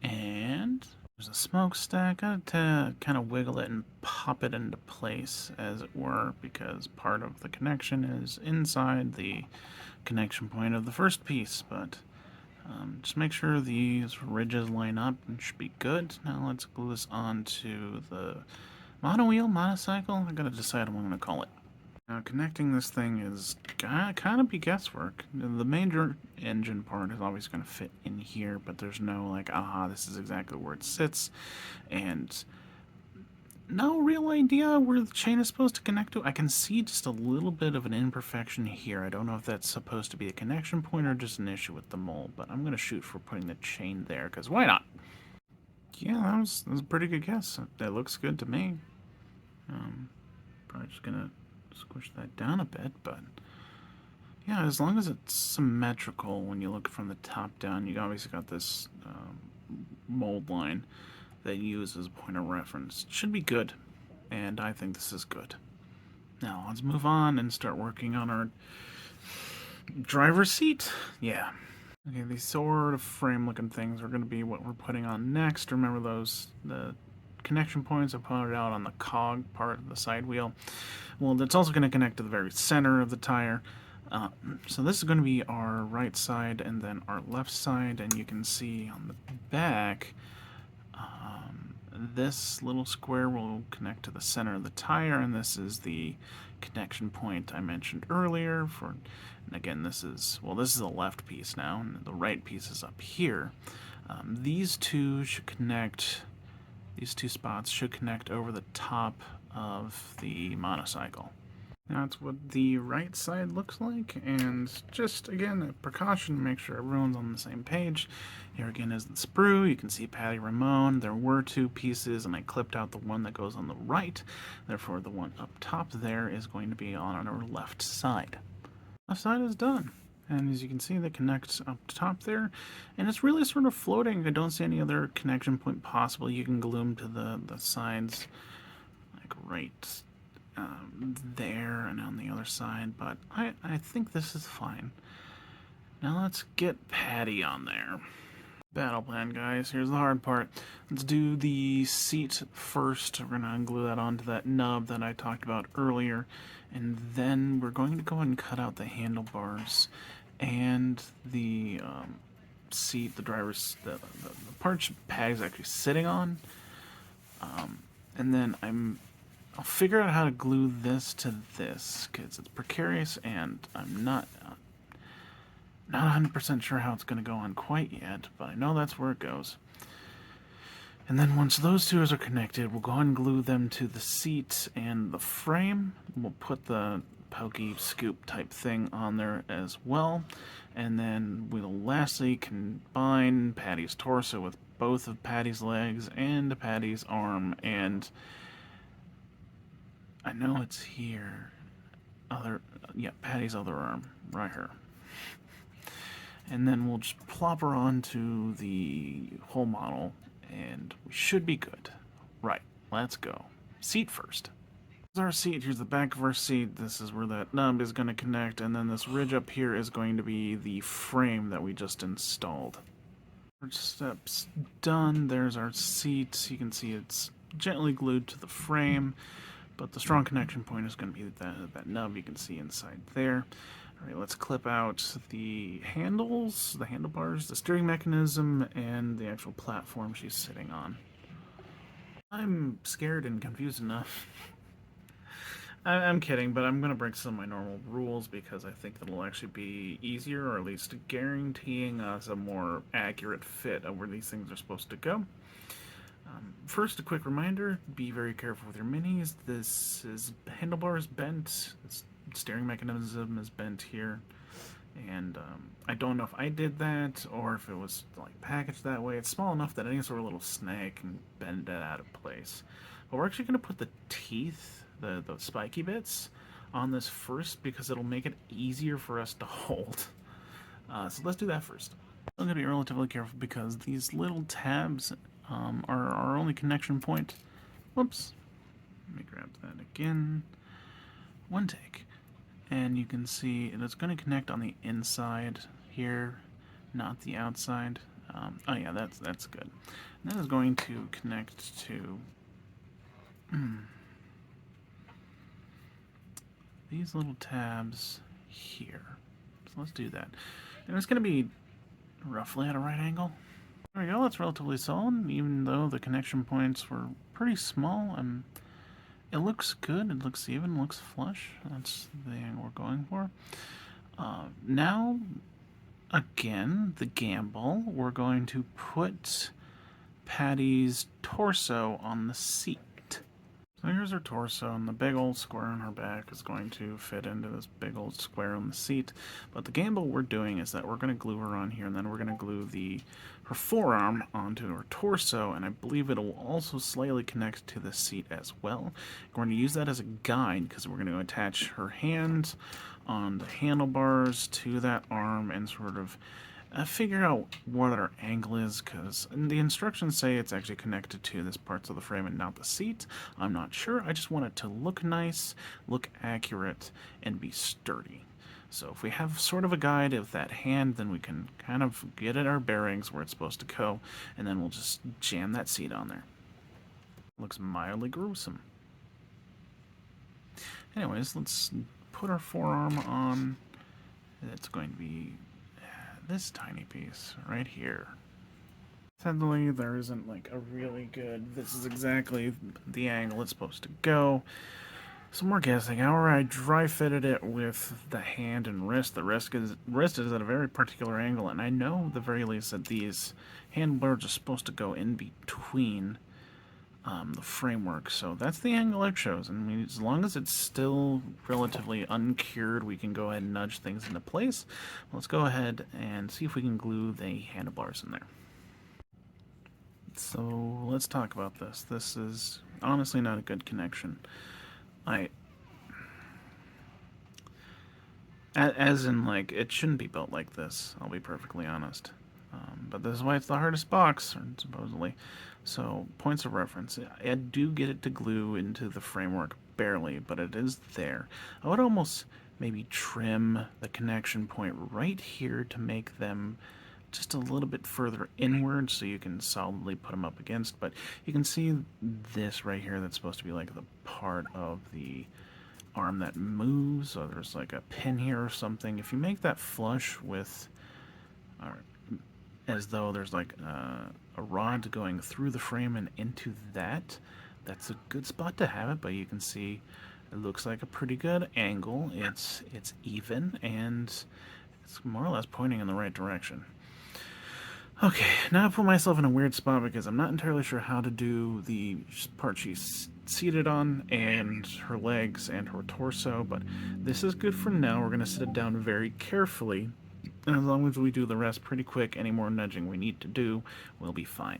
And there's a smokestack. I got to kind of wiggle it and pop it into place, as it were, because part of the connection is inside the connection point of the first piece. But just make sure these ridges line up and should be good. Now let's glue this onto the mono wheel, monocycle. I gotta decide what I'm gonna call it. Now connecting this thing is kind of be guesswork. The major engine part is always gonna fit in here, but there's no like, aha, this is exactly where it sits, and no real idea where the chain is supposed to connect to. I can see just a little bit of an imperfection here. I don't know if that's supposed to be a connection point or just an issue with the mold, but I'm gonna shoot for putting the chain there, because why not? Yeah, that was a pretty good guess. That looks good to me. Probably just gonna squish that down a bit, but yeah, as long as it's symmetrical when you look from the top down, you obviously got this mold line that you use as a point of reference. It should be good, and I think this is good. Now let's move on and start working on our driver's seat. Yeah. Okay, these sort of frame-looking things are going to be what we're putting on next. Remember those, the connection points I pointed out on the cog part of the side wheel? Well, that's also going to connect to the very center of the tire. So this is going to be our right side and then our left side, and you can see on the back, this little square will connect to the center of the tire, and this is the connection point I mentioned earlier for, and again, this is the left piece now, and the right piece is up here. These two spots should connect over the top of the monocycle. That's what the right side looks like, and just again a precaution, make sure everyone's on the same page. Here again is the sprue. You can see Patti Ramone. There were 2 pieces, and I clipped out the one that goes on the right. Therefore, the one up top there is going to be on our left side. Left side is done, and as you can see, they connect up top there, and it's really sort of floating. I don't see any other connection point possible. You can glue them to the sides, like right there and on the other side, but I think this is fine. Now let's get Patti on there. Battle plan, guys. Here's the hard part. Let's do the seat first. We're going to glue that onto that nub that I talked about earlier, and then we're going to go ahead and cut out the handlebars and the seat, the driver's, the part Patti's actually sitting on, and then I'll figure out how to glue this to this, because it's precarious, and I'm not 100% sure how it's going to go on quite yet, but I know that's where it goes. And then once those two are connected, we'll go ahead and glue them to the seat and the frame. We'll put the pokey scoop type thing on there as well. And then we'll lastly combine Patti's torso with both of Patti's legs and Patti's arm, and I know it's here. yeah, Patty's other arm, right here. And then we'll just plop her onto the whole model, and we should be good. Right, let's go. Seat first. Here's our seat. Here's the back of our seat. This is where that nub is going to connect, and then this ridge up here is going to be the frame that we just installed. First step's done. There's our seat. You can see it's gently glued to the frame, but the strong connection point is going to be that nub you can see inside there. All right, let's clip out the handles, the handlebars, the steering mechanism, and the actual platform she's sitting on. I'm scared and confused enough. I'm kidding, but I'm going to break some of my normal rules because I think it'll actually be easier, or at least guaranteeing us a more accurate fit of where these things are supposed to go. First, a quick reminder, be very careful with your minis. This is handlebars bent, this steering mechanism is bent here, and I don't know if I did that or if it was like packaged that way. It's small enough that any sort of little snag can bend it out of place. But we're actually going to put the teeth, the spiky bits, on this first because it'll make it easier for us to hold. So let's do that first. I'm going to be relatively careful because these little tabs are our only connection point. Whoops. Let me grab that again. One take. And you can see it's going to connect on the inside here, not the outside. Oh yeah, that's good. And that is going to connect to these little tabs here. So let's do that. And it's going to be roughly at a right angle. There we go, that's relatively solid, even though the connection points were pretty small. It looks good, it looks even, it looks flush. That's the angle we're going for. Now, again, the gamble, we're going to put Patty's torso on the seat. So here's her torso, and the big old square on her back is going to fit into this big old square on the seat. But the gamble we're doing is that we're going to glue her on here, and then we're going to glue her forearm onto her torso, and I believe it'll also slightly connect to the seat as well. We're going to use that as a guide because we're going to attach her hand on the handlebars to that arm and sort of figure out what our angle is, because the instructions say it's actually connected to this parts of the frame and not the seat. I'm not sure. I just want it to look nice, look accurate, and be sturdy. So if we have sort of a guide of that hand, then we can kind of get at our bearings where it's supposed to go, and then we'll just jam that seat on there. Looks mildly gruesome. Anyways, let's put our forearm on. It's going to be this tiny piece right here. Sadly, there isn't like a really good, this is exactly the angle it's supposed to go. Some more guessing. However, I dry fitted it with the hand and wrist. The wrist is at a very particular angle, and I know the very least that these handlebars are supposed to go in between the framework. So that's the angle it shows. And I mean, as long as it's still relatively uncured, we can go ahead and nudge things into place. Let's go ahead and see if we can glue the handlebars in there. So let's talk about this. This is honestly not a good connection. As in, like, it shouldn't be built like this, I'll be perfectly honest. But this is why it's the hardest box, supposedly. So, points of reference. I do get it to glue into the framework barely, but it is there. I would almost maybe trim the connection point right here to make them just a little bit further inward so you can solidly put them up against. But you can see this right here that's supposed to be like the part of the arm that moves, so there's like a pin here or something. If you make that flush with, as though there's like a rod going through the frame and into that, that's a good spot to have it. But you can see it looks like a pretty good angle. It's even, and it's more or less pointing in the right direction. Okay, now I put myself in a weird spot because I'm not entirely sure how to do the part she's seated on and her legs and her torso, but this is good for now. We're going to sit it down very carefully, and as long as we do the rest pretty quick, any more nudging we need to do will be fine.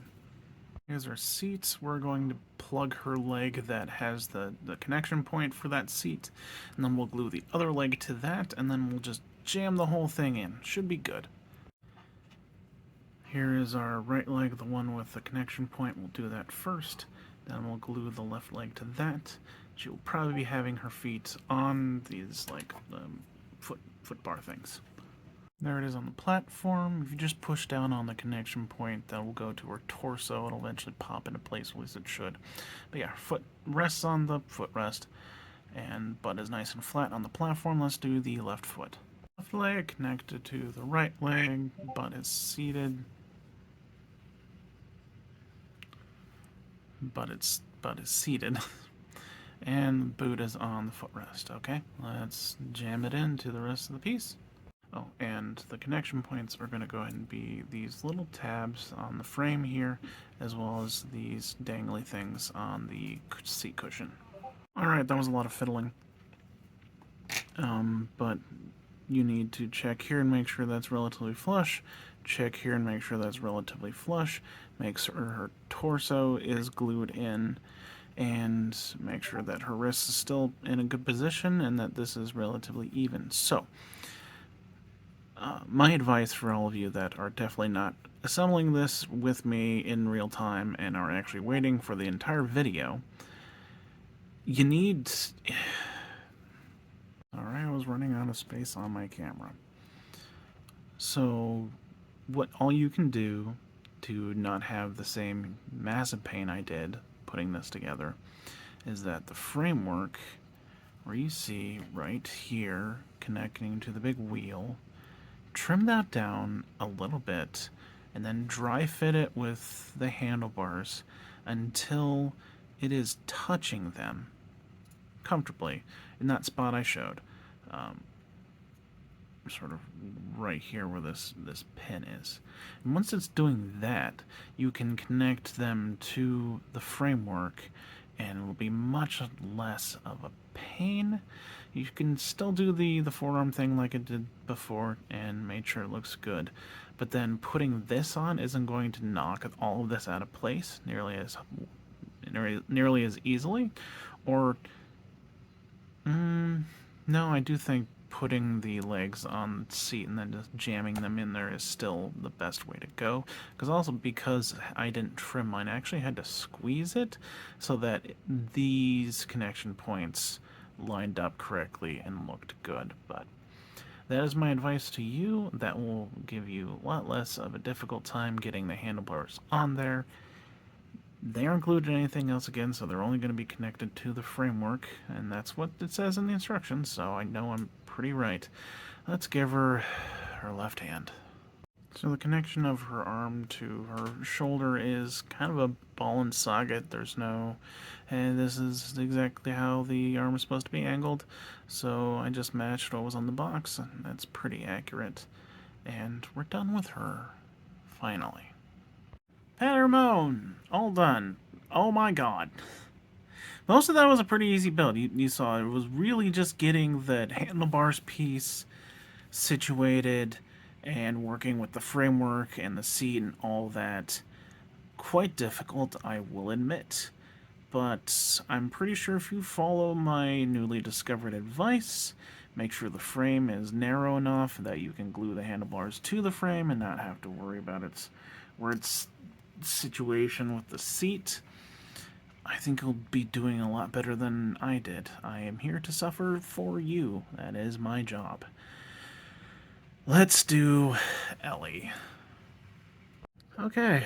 Here's our seat. We're going to plug her leg that has the connection point for that seat, and then we'll glue the other leg to that, and then we'll just jam the whole thing in. Should be good. Here is our right leg, the one with the connection point. We'll do that first. Then we'll glue the left leg to that. She will probably be having her feet on these like foot bar things. There it is on the platform. If you just push down on the connection point, that will go to her torso. It'll eventually pop into place, at least it should. But yeah, foot rests on the footrest, and butt is nice and flat on the platform. Let's do the left foot. Left leg connected to the right leg. Butt is seated. Butt is seated. And the boot is on the footrest. Okay, let's jam it into the rest of the piece. Oh, and the connection points are going to go ahead and be these little tabs on the frame here, as well as these dangly things on the seat cushion. Alright, that was a lot of fiddling. But you need to check here and make sure that's relatively flush. Check here and make sure that's relatively flush. Make sure her torso is glued in, and make sure that her wrist is still in a good position and that this is relatively even. So, my advice for all of you that are definitely not assembling this with me in real time and are actually waiting for the entire video, you need... Alright, I was running out of space on my camera. So, what all you can do to not have the same massive pain I did putting this together is that the framework, where you see right here connecting to the big wheel, trim that down a little bit and then dry fit it with the handlebars until it is touching them comfortably in that spot I showed, sort of right here where this pin is. And once it's doing that, you can connect them to the framework and it will be much less of a pain. You can still do the forearm thing like it did before and make sure it looks good, but then putting this on isn't going to knock all of this out of place nearly as easily. Or no, I do think putting the legs on the seat and then just jamming them in there is still the best way to go. Because I didn't trim mine, I actually had to squeeze it so that these connection points lined up correctly and looked good. But that is my advice to you. That will give you a lot less of a difficult time getting the handlebars on there. They aren't glued to anything else again, so they're only going to be connected to the framework, and that's what it says in the instructions, so I know I'm pretty right. Let's give her her left hand. So the connection of her arm to her shoulder is kind of a ball and socket. There's no, and this is exactly how the arm is supposed to be angled, so I just matched what was on the box, and that's pretty accurate. And we're done with her, finally. Patti Ramone, all done. Oh my god. Most of that was a pretty easy build. You saw it was really just getting the handlebars piece situated and working with the framework and the seat and all that. Quite difficult, I will admit. But I'm pretty sure if you follow my newly discovered advice, make sure the frame is narrow enough that you can glue the handlebars to the frame and not have to worry about where it's situation with the seat, I think you'll be doing a lot better than I did. I am here to suffer for you. That is my job. Let's do Ellie. Okay,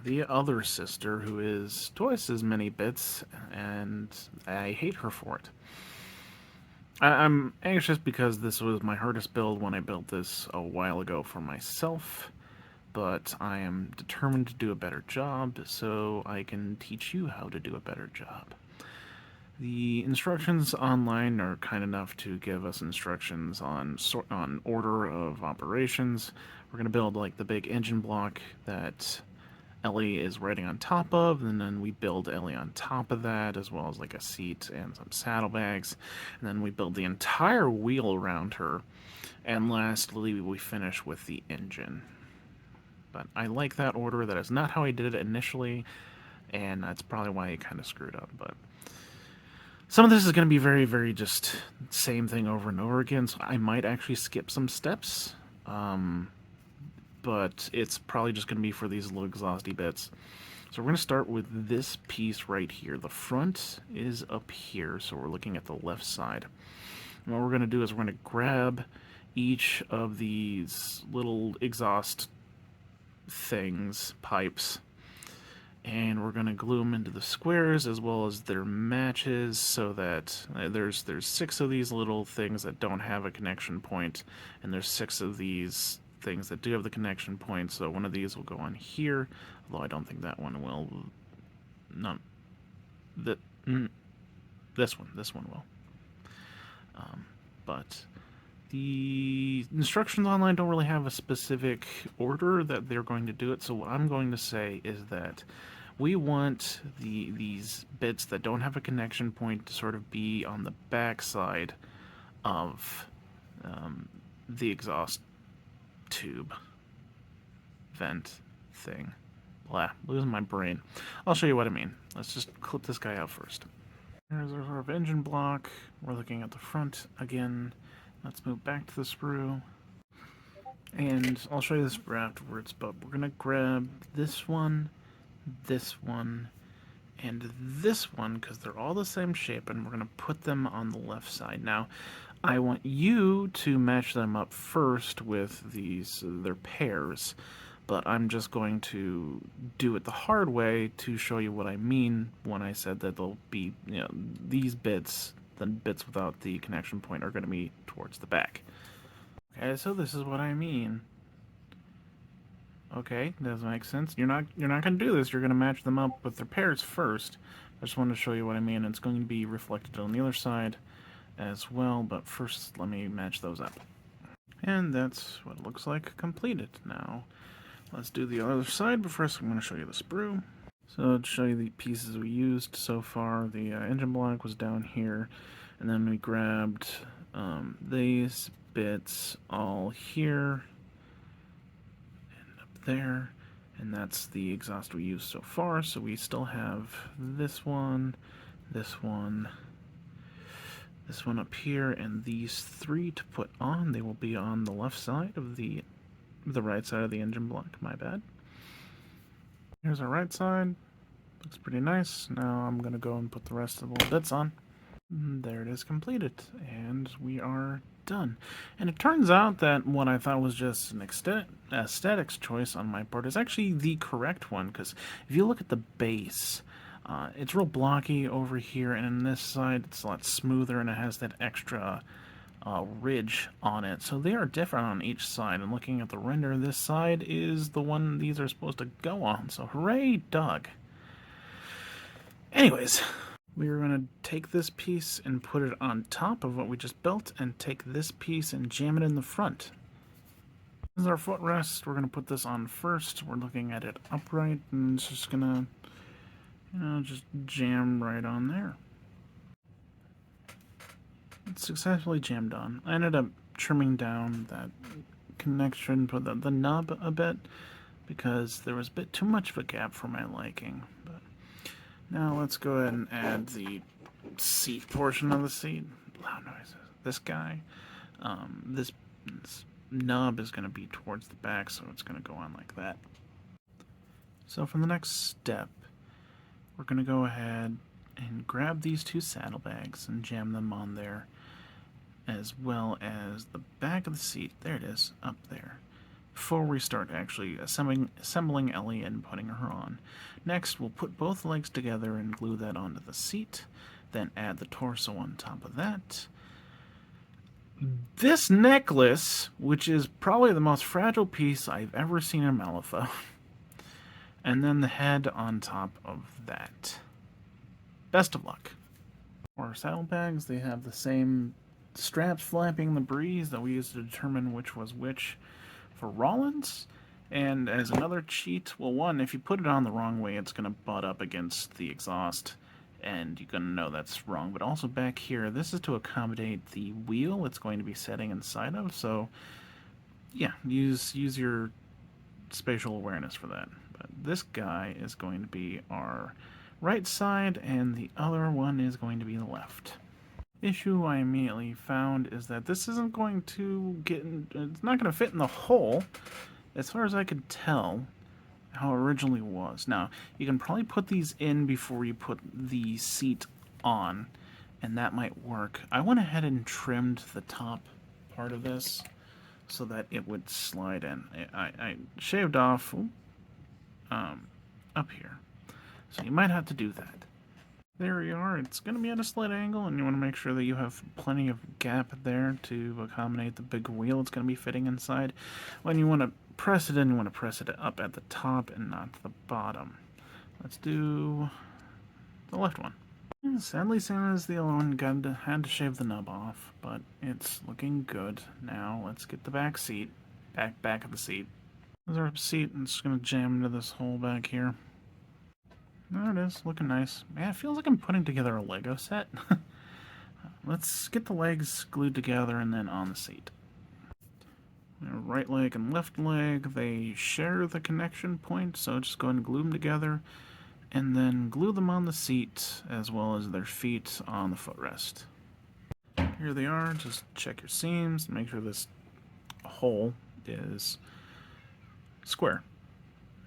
the other sister who is twice as many bits, and I hate her for it. I'm anxious because this was my hardest build when I built this a while ago for myself, but I am determined to do a better job so I can teach you how to do a better job. The instructions online are kind enough to give us instructions on order of operations. We're going to build like the big engine block that Ellie is riding on top of, and then we build Ellie on top of that, as well as like a seat and some saddlebags, and then we build the entire wheel around her, and lastly we finish with the engine. But I like that order. That is not how I did it initially, and that's probably why I kind of screwed up. But some of this is going to be very, very just same thing over and over again, so I might actually skip some steps. But it's probably just going to be for these little exhausty bits. So we're going to start with this piece right here. The front is up here, so we're looking at the left side. And what we're going to do is we're going to grab each of these little exhaust things, pipes, and we're going to glue them into the squares as well as their matches, so that there's 6 of these little things that don't have a connection point, and there's 6 of these things that do have the connection point. So one of these will go on here, although I don't think that one will. No, this one will. But the instructions online don't really have a specific order that they're going to do it. So what I'm going to say is that we want these bits that don't have a connection point to sort of be on the back side of the exhaust tube vent thing. Blah, losing my brain. I'll show you what I mean. Let's just clip this guy out first. Here's our sort of engine block. We're looking at the front again. Let's move back to the sprue. And I'll show you the sprue afterwards, but we're going to grab this one, and this one, because they're all the same shape, and we're going to put them on the left side. Now, I want you to match them up first with these, their pairs, but I'm just going to do it the hard way to show you what I mean when I said that they'll be, these bits, the bits without the connection point, are going to be towards the back. Okay, so this is what I mean. Okay, does make sense. You're not going to do this. You're going to match them up with their pairs first. I just wanted to show you what I mean. It's going to be reflected on the other side as well, but first let me match those up. And that's what it looks like completed. Now, let's do the other side, but first I'm going to show you the sprue. So to show you the pieces we used so far, the engine block was down here, and then we grabbed these bits all here and up there, and that's the exhaust we used so far. So we still have this one, this one up here, and these 3 to put on. They will be on the left side of the right side of the engine block, my bad. Here's our right side. Looks pretty nice. Now I'm going to go and put the rest of the bits on. There it is, completed, and we are done. And it turns out that what I thought was just an aesthetics choice on my part is actually the correct one, because if you look at the base, it's real blocky over here, and on this side it's a lot smoother, and it has that extra ridge on it. So they are different on each side, and looking at the render, this side is the one these are supposed to go on. So hooray, Doug. Anyways, we are going to take this piece and put it on top of what we just built, and take this piece and jam it in the front. This is our footrest. We're going to put this on first. We're looking at it upright, and it's just going to, just jam right on there. It's successfully jammed on. I ended up trimming down that connection, put the nub a bit, because there was a bit too much of a gap for my liking. But now let's go ahead and add the seat portion of the seat. Loud noises. This guy, this nub is going to be towards the back, so it's going to go on like that. So for the next step, we're going to go ahead and grab these 2 saddlebags and jam them on there, as well as the back of the seat. There it is, up there, before we start actually assembling Ellie and putting her on. Next, we'll put both legs together and glue that onto the seat, then add the torso on top of that. This necklace, which is probably the most fragile piece I've ever seen in Malifaux, and then the head on top of that. Best of luck. For our saddlebags, they have the same straps flapping in the breeze that we used to determine which was which for Rollins. And as another cheat, well, one, if you put it on the wrong way, it's going to butt up against the exhaust, and you're going to know that's wrong. But also back here, this is to accommodate the wheel it's going to be setting inside of. So, yeah, use your spatial awareness for that. But this guy is going to be our right side, and the other one is going to be the left. Issue I immediately found is that this isn't going to get in, it's not going to fit in the hole, as far as I could tell, how it originally was. Now, you can probably put these in before you put the seat on, and that might work. I went ahead and trimmed the top part of this so that it would slide in. I shaved off up here, so you might have to do that. There you are. It's going to be at a slight angle, and you want to make sure that you have plenty of gap there to accommodate the big wheel it's going to be fitting inside. When you want to press it in, you want to press it up at the top and not the bottom. Let's do the left one. Sadly, same as the other one, had to shave the nub off, but it's looking good. Now let's get the back seat, back of the seat. There's our seat, and it's going to jam into this hole back here. There it is, looking nice. Man, it feels like I'm putting together a Lego set. Let's get the legs glued together and then on the seat. Right leg and left leg, they share the connection point, so just go ahead and glue them together, and then glue them on the seat, as well as their feet on the footrest. Here they are, just check your seams, make sure this hole is square.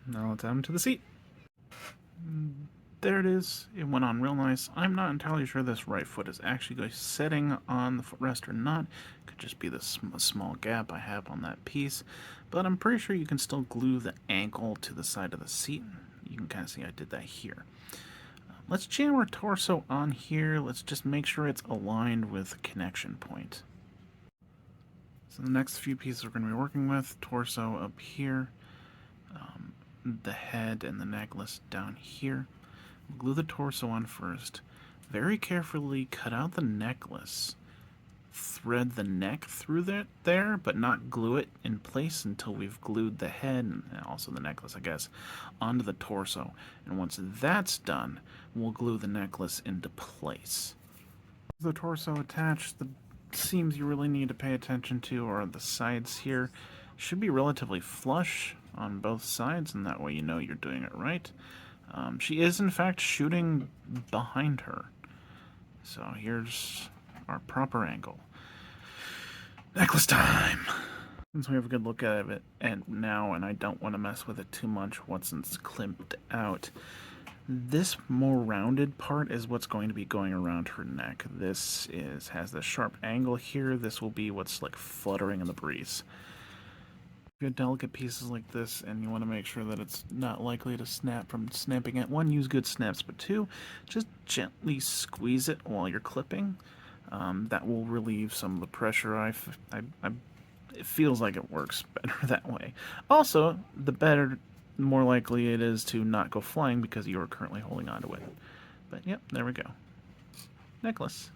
Now let's add them to the seat. There it is. It went on real nice. I'm not entirely sure this right foot is actually sitting on the footrest or not. Could just be this small gap I have on that piece. But I'm pretty sure you can still glue the ankle to the side of the seat. You can kind of see I did that here. Let's jam our torso on here. Let's just make sure it's aligned with the connection point. So the next few pieces we're going to be working with, torso up here, the head and the necklace down here. We'll glue the torso on first. Very carefully cut out the necklace. Thread the neck through there, but not glue it in place until we've glued the head, and also the necklace, I guess, onto the torso. And once that's done, we'll glue the necklace into place. The torso attached, the seams you really need to pay attention to are the sides here. Should be relatively flush on both sides, and that way you know you're doing it right. She is in fact shooting behind her. So here's our proper angle. Necklace time! Since we have a good look at it now, and I don't want to mess with it too much once it's clipped out, this more rounded part is what's going to be going around her neck. This has this sharp angle here. This will be what's like fluttering in the breeze. If you have delicate pieces like this and you want to make sure that it's not likely to snap from snapping at, one, use good snaps, but two, just gently squeeze it while you're clipping. That will relieve some of the pressure. It feels like it works better that way. Also, the more likely it is to not go flying because you are currently holding onto it. But yep, there we go. Necklace.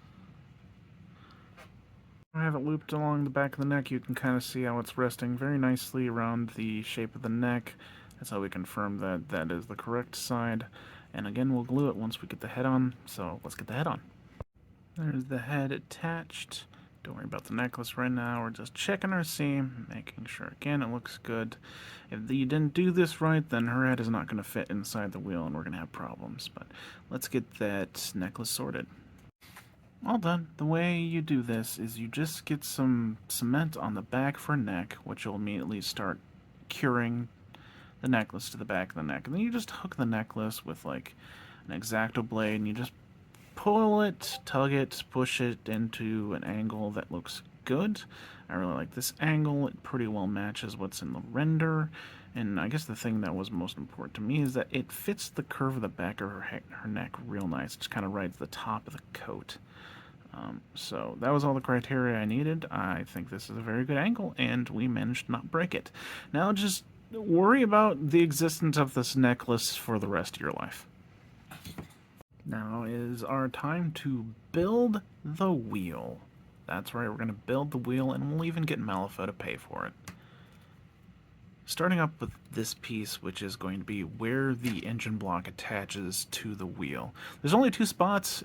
I have it looped along the back of the neck. You can kind of see how it's resting very nicely around the shape of the neck. That's how we confirm that that is the correct side. And again, we'll glue it once we get the head on. So let's get the head on. There's the head attached. Don't worry about the necklace right now. We're just checking our seam, making sure, again, it looks good. If you didn't do this right, then her head is not going to fit inside the wheel, and we're going to have problems. But let's get that necklace sorted. All done. The way you do this is you just get some cement on the back for neck, which will immediately start curing the necklace to the back of the neck. And then you just hook the necklace with like an X-Acto blade, and you just pull it, tug it, push it into an angle that looks good. I really like this angle. It pretty well matches what's in the render. And I guess the thing that was most important to me is that it fits the curve of the back of her neck real nice. It just kind of rides the top of the coat. So that was all the criteria I needed. I think this is a very good angle, and we managed to not break it. Now just worry about the existence of this necklace for the rest of your life. Now is our time to build the wheel. That's right, we're going to build the wheel, and we'll even get Malifaux to pay for it. Starting up with this piece, which is going to be where the engine block attaches to the wheel. There's only two spots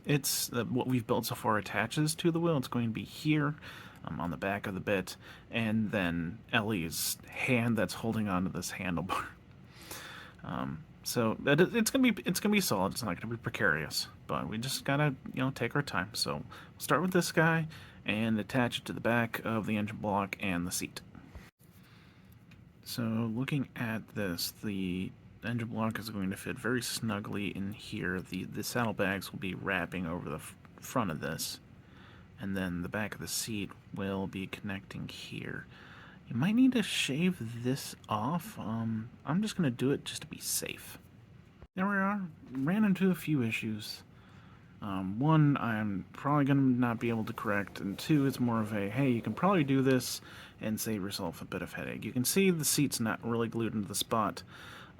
what we've built so far attaches to the wheel. It's going to be here, on the back of the bit, and then Ellie's hand that's holding onto this handlebar. So it's gonna be solid. It's not gonna be precarious, but we just gotta take our time. So we'll start with this guy and attach it to the back of the engine block and the seat. So looking at this, the engine block is going to fit very snugly in here. The saddlebags will be wrapping over the front of this, and then the back of the seat will be connecting here. You might need to shave this off. I'm just going to do it just to be safe. There we are. Ran into a few issues. One, I'm probably going to not be able to correct, and two, it's more of a, hey, you can probably do this and save yourself a bit of headache. You can see the seat's not really glued into the spot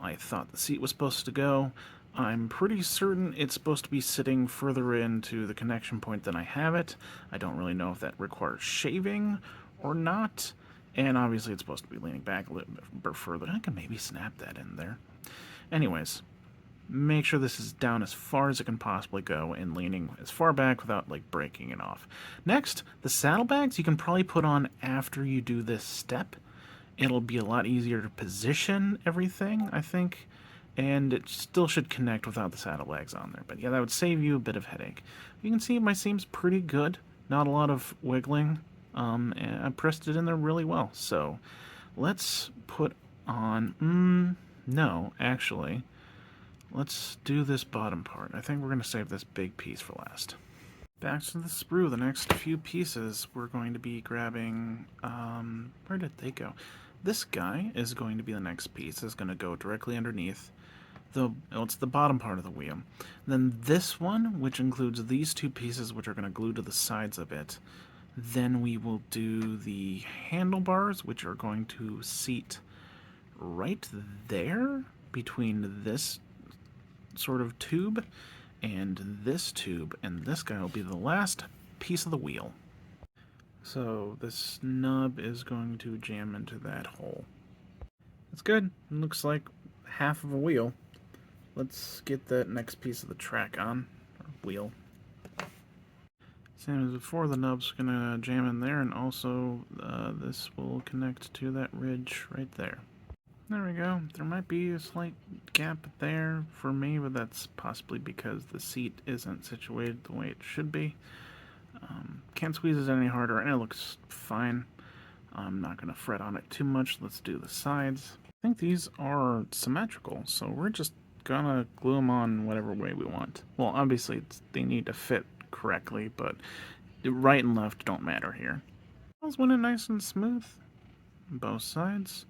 I thought the seat was supposed to go. I'm pretty certain it's supposed to be sitting further into the connection point than I have it. I don't really know if that requires shaving or not. And obviously it's supposed to be leaning back a little bit further. I can maybe snap that in there. Anyways, make sure this is down as far as it can possibly go and leaning as far back without breaking it off. Next, the saddlebags you can probably put on after you do this step. It'll be a lot easier to position everything, I think, and it still should connect without the saddlebags on there. But yeah, that would save you a bit of headache. You can see my seam's pretty good. Not a lot of wiggling. And I pressed it in there really well. So let's put on... no, actually. Let's do this bottom part. I think we're going to save this big piece for last. Back to the sprue. The next few pieces we're going to be grabbing... where did they go? This guy is going to be the next piece. It's going to go directly underneath. It's the bottom part of the wheel. Then this one, which includes these two pieces, which are going to glue to the sides of it. Then we will do the handlebars, which are going to seat right there between this sort of tube and this tube, and this guy will be the last piece of the wheel. So this nub is going to jam into that hole. That's good. It looks like half of a wheel. Let's get that next piece of the track on, or wheel. Same as before, the nub's gonna jam in there, and also this will connect to that ridge right there. There we go. There might be a slight gap there for me, but that's possibly because the seat isn't situated the way it should be. Can't squeeze it any harder, and it looks fine. I'm not going to fret on it too much. Let's do the sides. I think these are symmetrical, so we're just going to glue them on whatever way we want. Well, obviously, they need to fit correctly, but the right and left don't matter here. Those went in nice and smooth on both sides.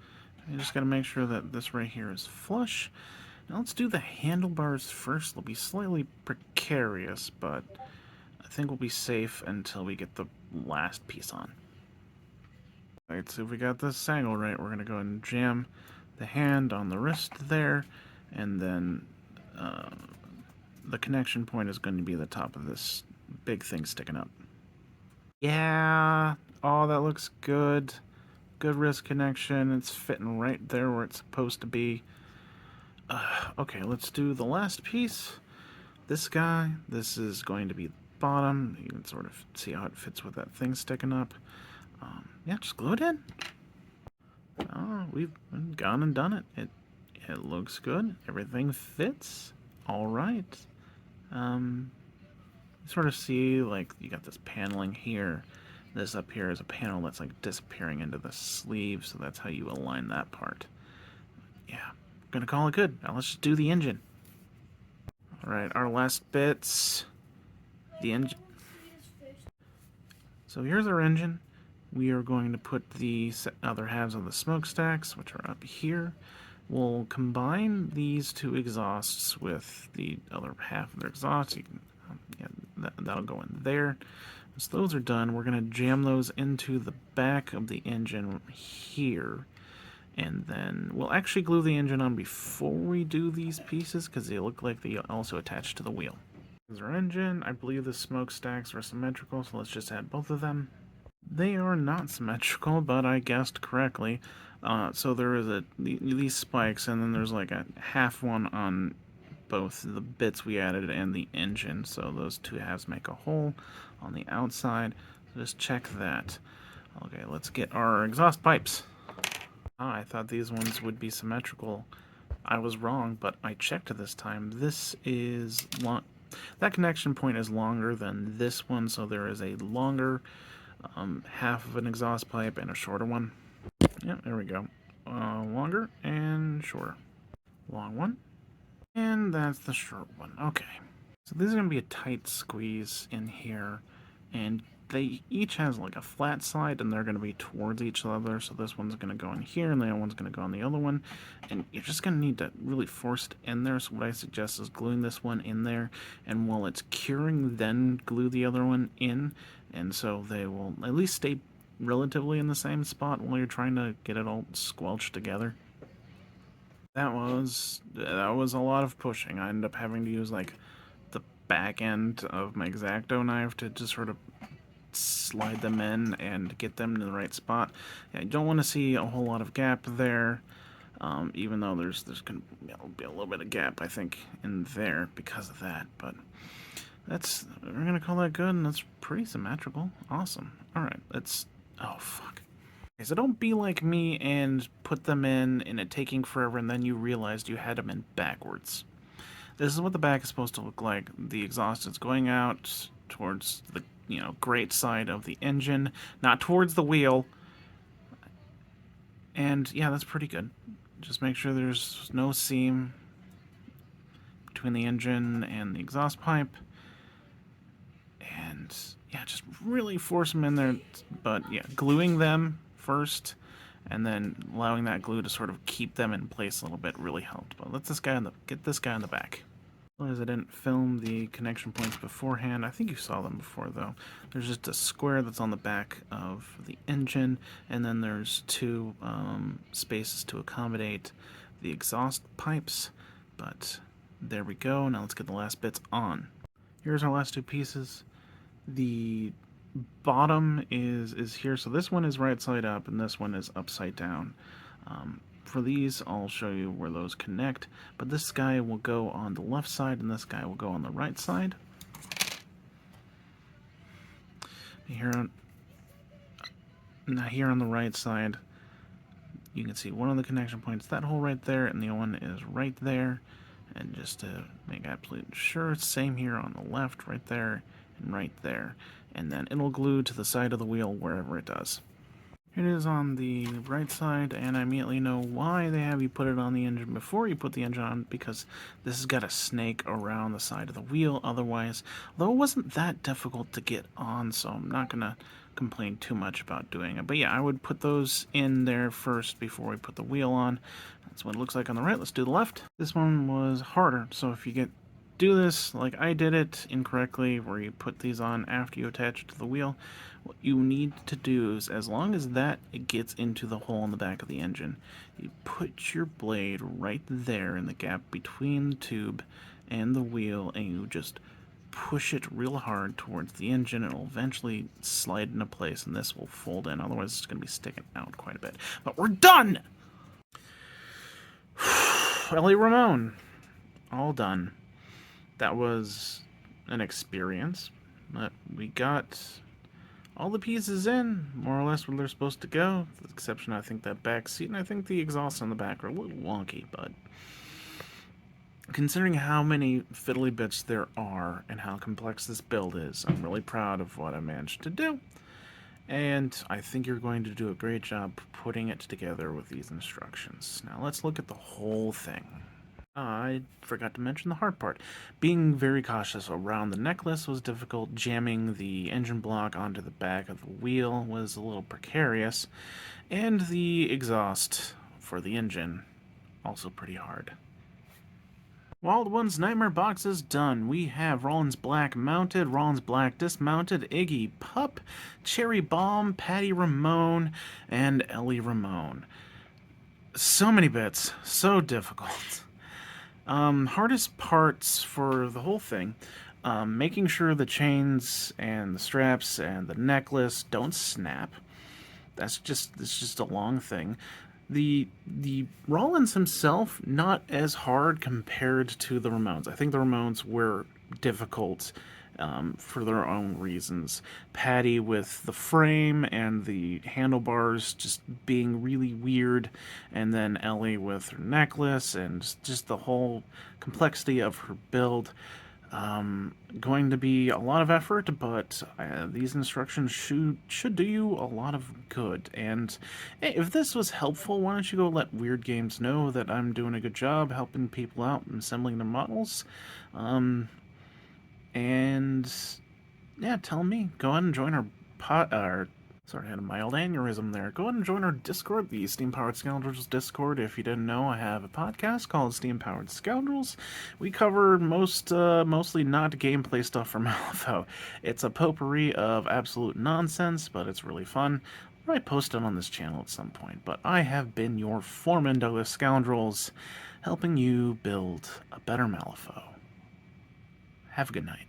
You just got to make sure that this right here is flush. Now let's do the handlebars first. They'll be slightly precarious, but I think we'll be safe until we get the last piece on. Alright, so if we got this angle right, we're going to go ahead and jam the hand on the wrist there, and then the connection point is going to be the top of this big thing sticking up. Yeah, oh, that looks good. Good wrist connection. It's fitting right there where it's supposed to be. Okay, let's do the last piece. This guy, this is going to be the bottom. You can sort of see how it fits with that thing sticking up. Yeah, just glue it in. Oh, we've gone and done it. It looks good. Everything fits. All right. Sort of see, like, you got this paneling here. This up here is a panel that's like disappearing into the sleeve, so that's how you align that part. Yeah, gonna call it good. Now let's just do the engine. Alright, our last bits. The engine. So here's our engine. We are going to put the other halves of the smokestacks, which are up here. We'll combine these two exhausts with the other half of their exhaust. You can, that'll go in there. Once those are done, we're going to jam those into the back of the engine here. And then we'll actually glue the engine on before we do these pieces, because they look like they also attach to the wheel. Here's our engine. I believe the smokestacks are symmetrical, so let's just add both of them. They are not symmetrical, but I guessed correctly. So there is these spikes, and then there's like a half one on both the bits we added and the engine. So those two halves make a hole on the outside. So just check that. Okay, let's get our exhaust pipes. I thought these ones would be symmetrical. I was wrong, but I checked this time. This is long. That connection point is longer than this one, so there is a longer half of an exhaust pipe and a shorter one. Yeah, there we go. Longer and shorter. Long one. And that's the short one. Okay. So this is going to be a tight squeeze in here. And they each has like a flat side, and they're going to be towards each other. So this one's going to go in here, and the other one's going to go on the other one. And you're just going to need to really force it in there. So what I suggest is gluing this one in there. And while it's curing, then glue the other one in. And so they will at least stay relatively in the same spot while you're trying to get it all squelched together. That was a lot of pushing. I ended up having to use like the back end of my X-Acto knife to just sort of slide them in and get them to the right spot. Yeah, you don't want to see a whole lot of gap there, even though there's going to be a little bit of gap, I think, in there because of that. But we're going to call that good, and that's pretty symmetrical. Awesome. All right, oh, fuck. Okay, so don't be like me and put them in and it taking forever, and then you realized you had them in backwards. This is what the back is supposed to look like. The exhaust is going out towards the great side of the engine, not towards the wheel. And yeah, that's pretty good. Just make sure there's no seam between the engine and the exhaust pipe. And yeah, just really force them in there. But yeah, gluing them first and then allowing that glue to sort of keep them in place a little bit really helped. But get this guy in the back. As I didn't film the connection points beforehand. I think you saw them before though. There's just a square that's on the back of the engine, and then there's two spaces to accommodate the exhaust pipes. But there we go. Now let's get the last bits on. Here's our last two pieces. The bottom is here, so this one is right side up and this one is upside down. For these, I'll show you where those connect, but this guy will go on the left side and this guy will go on the right side. Here on the right side, you can see one of the connection points, that hole right there, and the other one is right there. And just to make absolutely sure, same here on the left, right there, and right there. And then it'll glue to the side of the wheel wherever it does. Here it is on the right side, and I immediately know why they have you put it on the engine before you put the engine on, because this has got a snake around the side of the wheel otherwise. Although it wasn't that difficult to get on, so I'm not going to complain too much about doing it. But yeah, I would put those in there first before we put the wheel on. That's what it looks like on the right. Let's do the left. This one was harder, so if you do this like I did it incorrectly, where you put these on after you attach it to the wheel, what you need to do is, as long as that it gets into the hole in the back of the engine, you put your blade right there in the gap between the tube and the wheel, and you just push it real hard towards the engine. It'll eventually slide into place, and this will fold in. Otherwise, it's going to be sticking out quite a bit. But we're done! Ellie, Ramone. All done. That was an experience, but we got all the pieces in, more or less where they're supposed to go, with the exception, I think, that back seat, and I think the exhausts on the back are a little wonky, but considering how many fiddly bits there are and how complex this build is, I'm really proud of what I managed to do, and I think you're going to do a great job putting it together with these instructions. Now let's look at the whole thing. I forgot to mention the hard part. Being very cautious around the necklace was difficult. Jamming the engine block onto the back of the wheel was a little precarious. And the exhaust for the engine, also pretty hard. Wild One's Nightmare box is done. We have Rollins Black mounted, Rollins Black dismounted, Iggy Pup, Cherri Bomb, Patti Ramone, and Ellie Ramone. So many bits, so difficult. Hardest parts for the whole thing, making sure the chains and the straps and the necklace don't snap. It's just a long thing. The Rollins himself, not as hard compared to the Ramones. I think the Ramones were difficult for their own reasons. Patti with the frame and the handlebars just being really weird, and then Ellie with her necklace and just the whole complexity of her build. Going to be a lot of effort, but these instructions should do you a lot of good. And hey, if this was helpful, why don't you go let Weird Games know that I'm doing a good job helping people out and assembling their models. And yeah, tell me. Go ahead and join our sorry, I had a mild aneurysm there. Go ahead and join our Discord, the Steam Powered Scoundrels Discord. If you didn't know, I have a podcast called Steam Powered Scoundrels. We cover mostly not gameplay stuff for Malifaux. It's a potpourri of absolute nonsense, but it's really fun. I might post it on this channel at some point. But I have been your foreman, Douglas Scoundrels, helping you build a better Malifaux. Have a good night.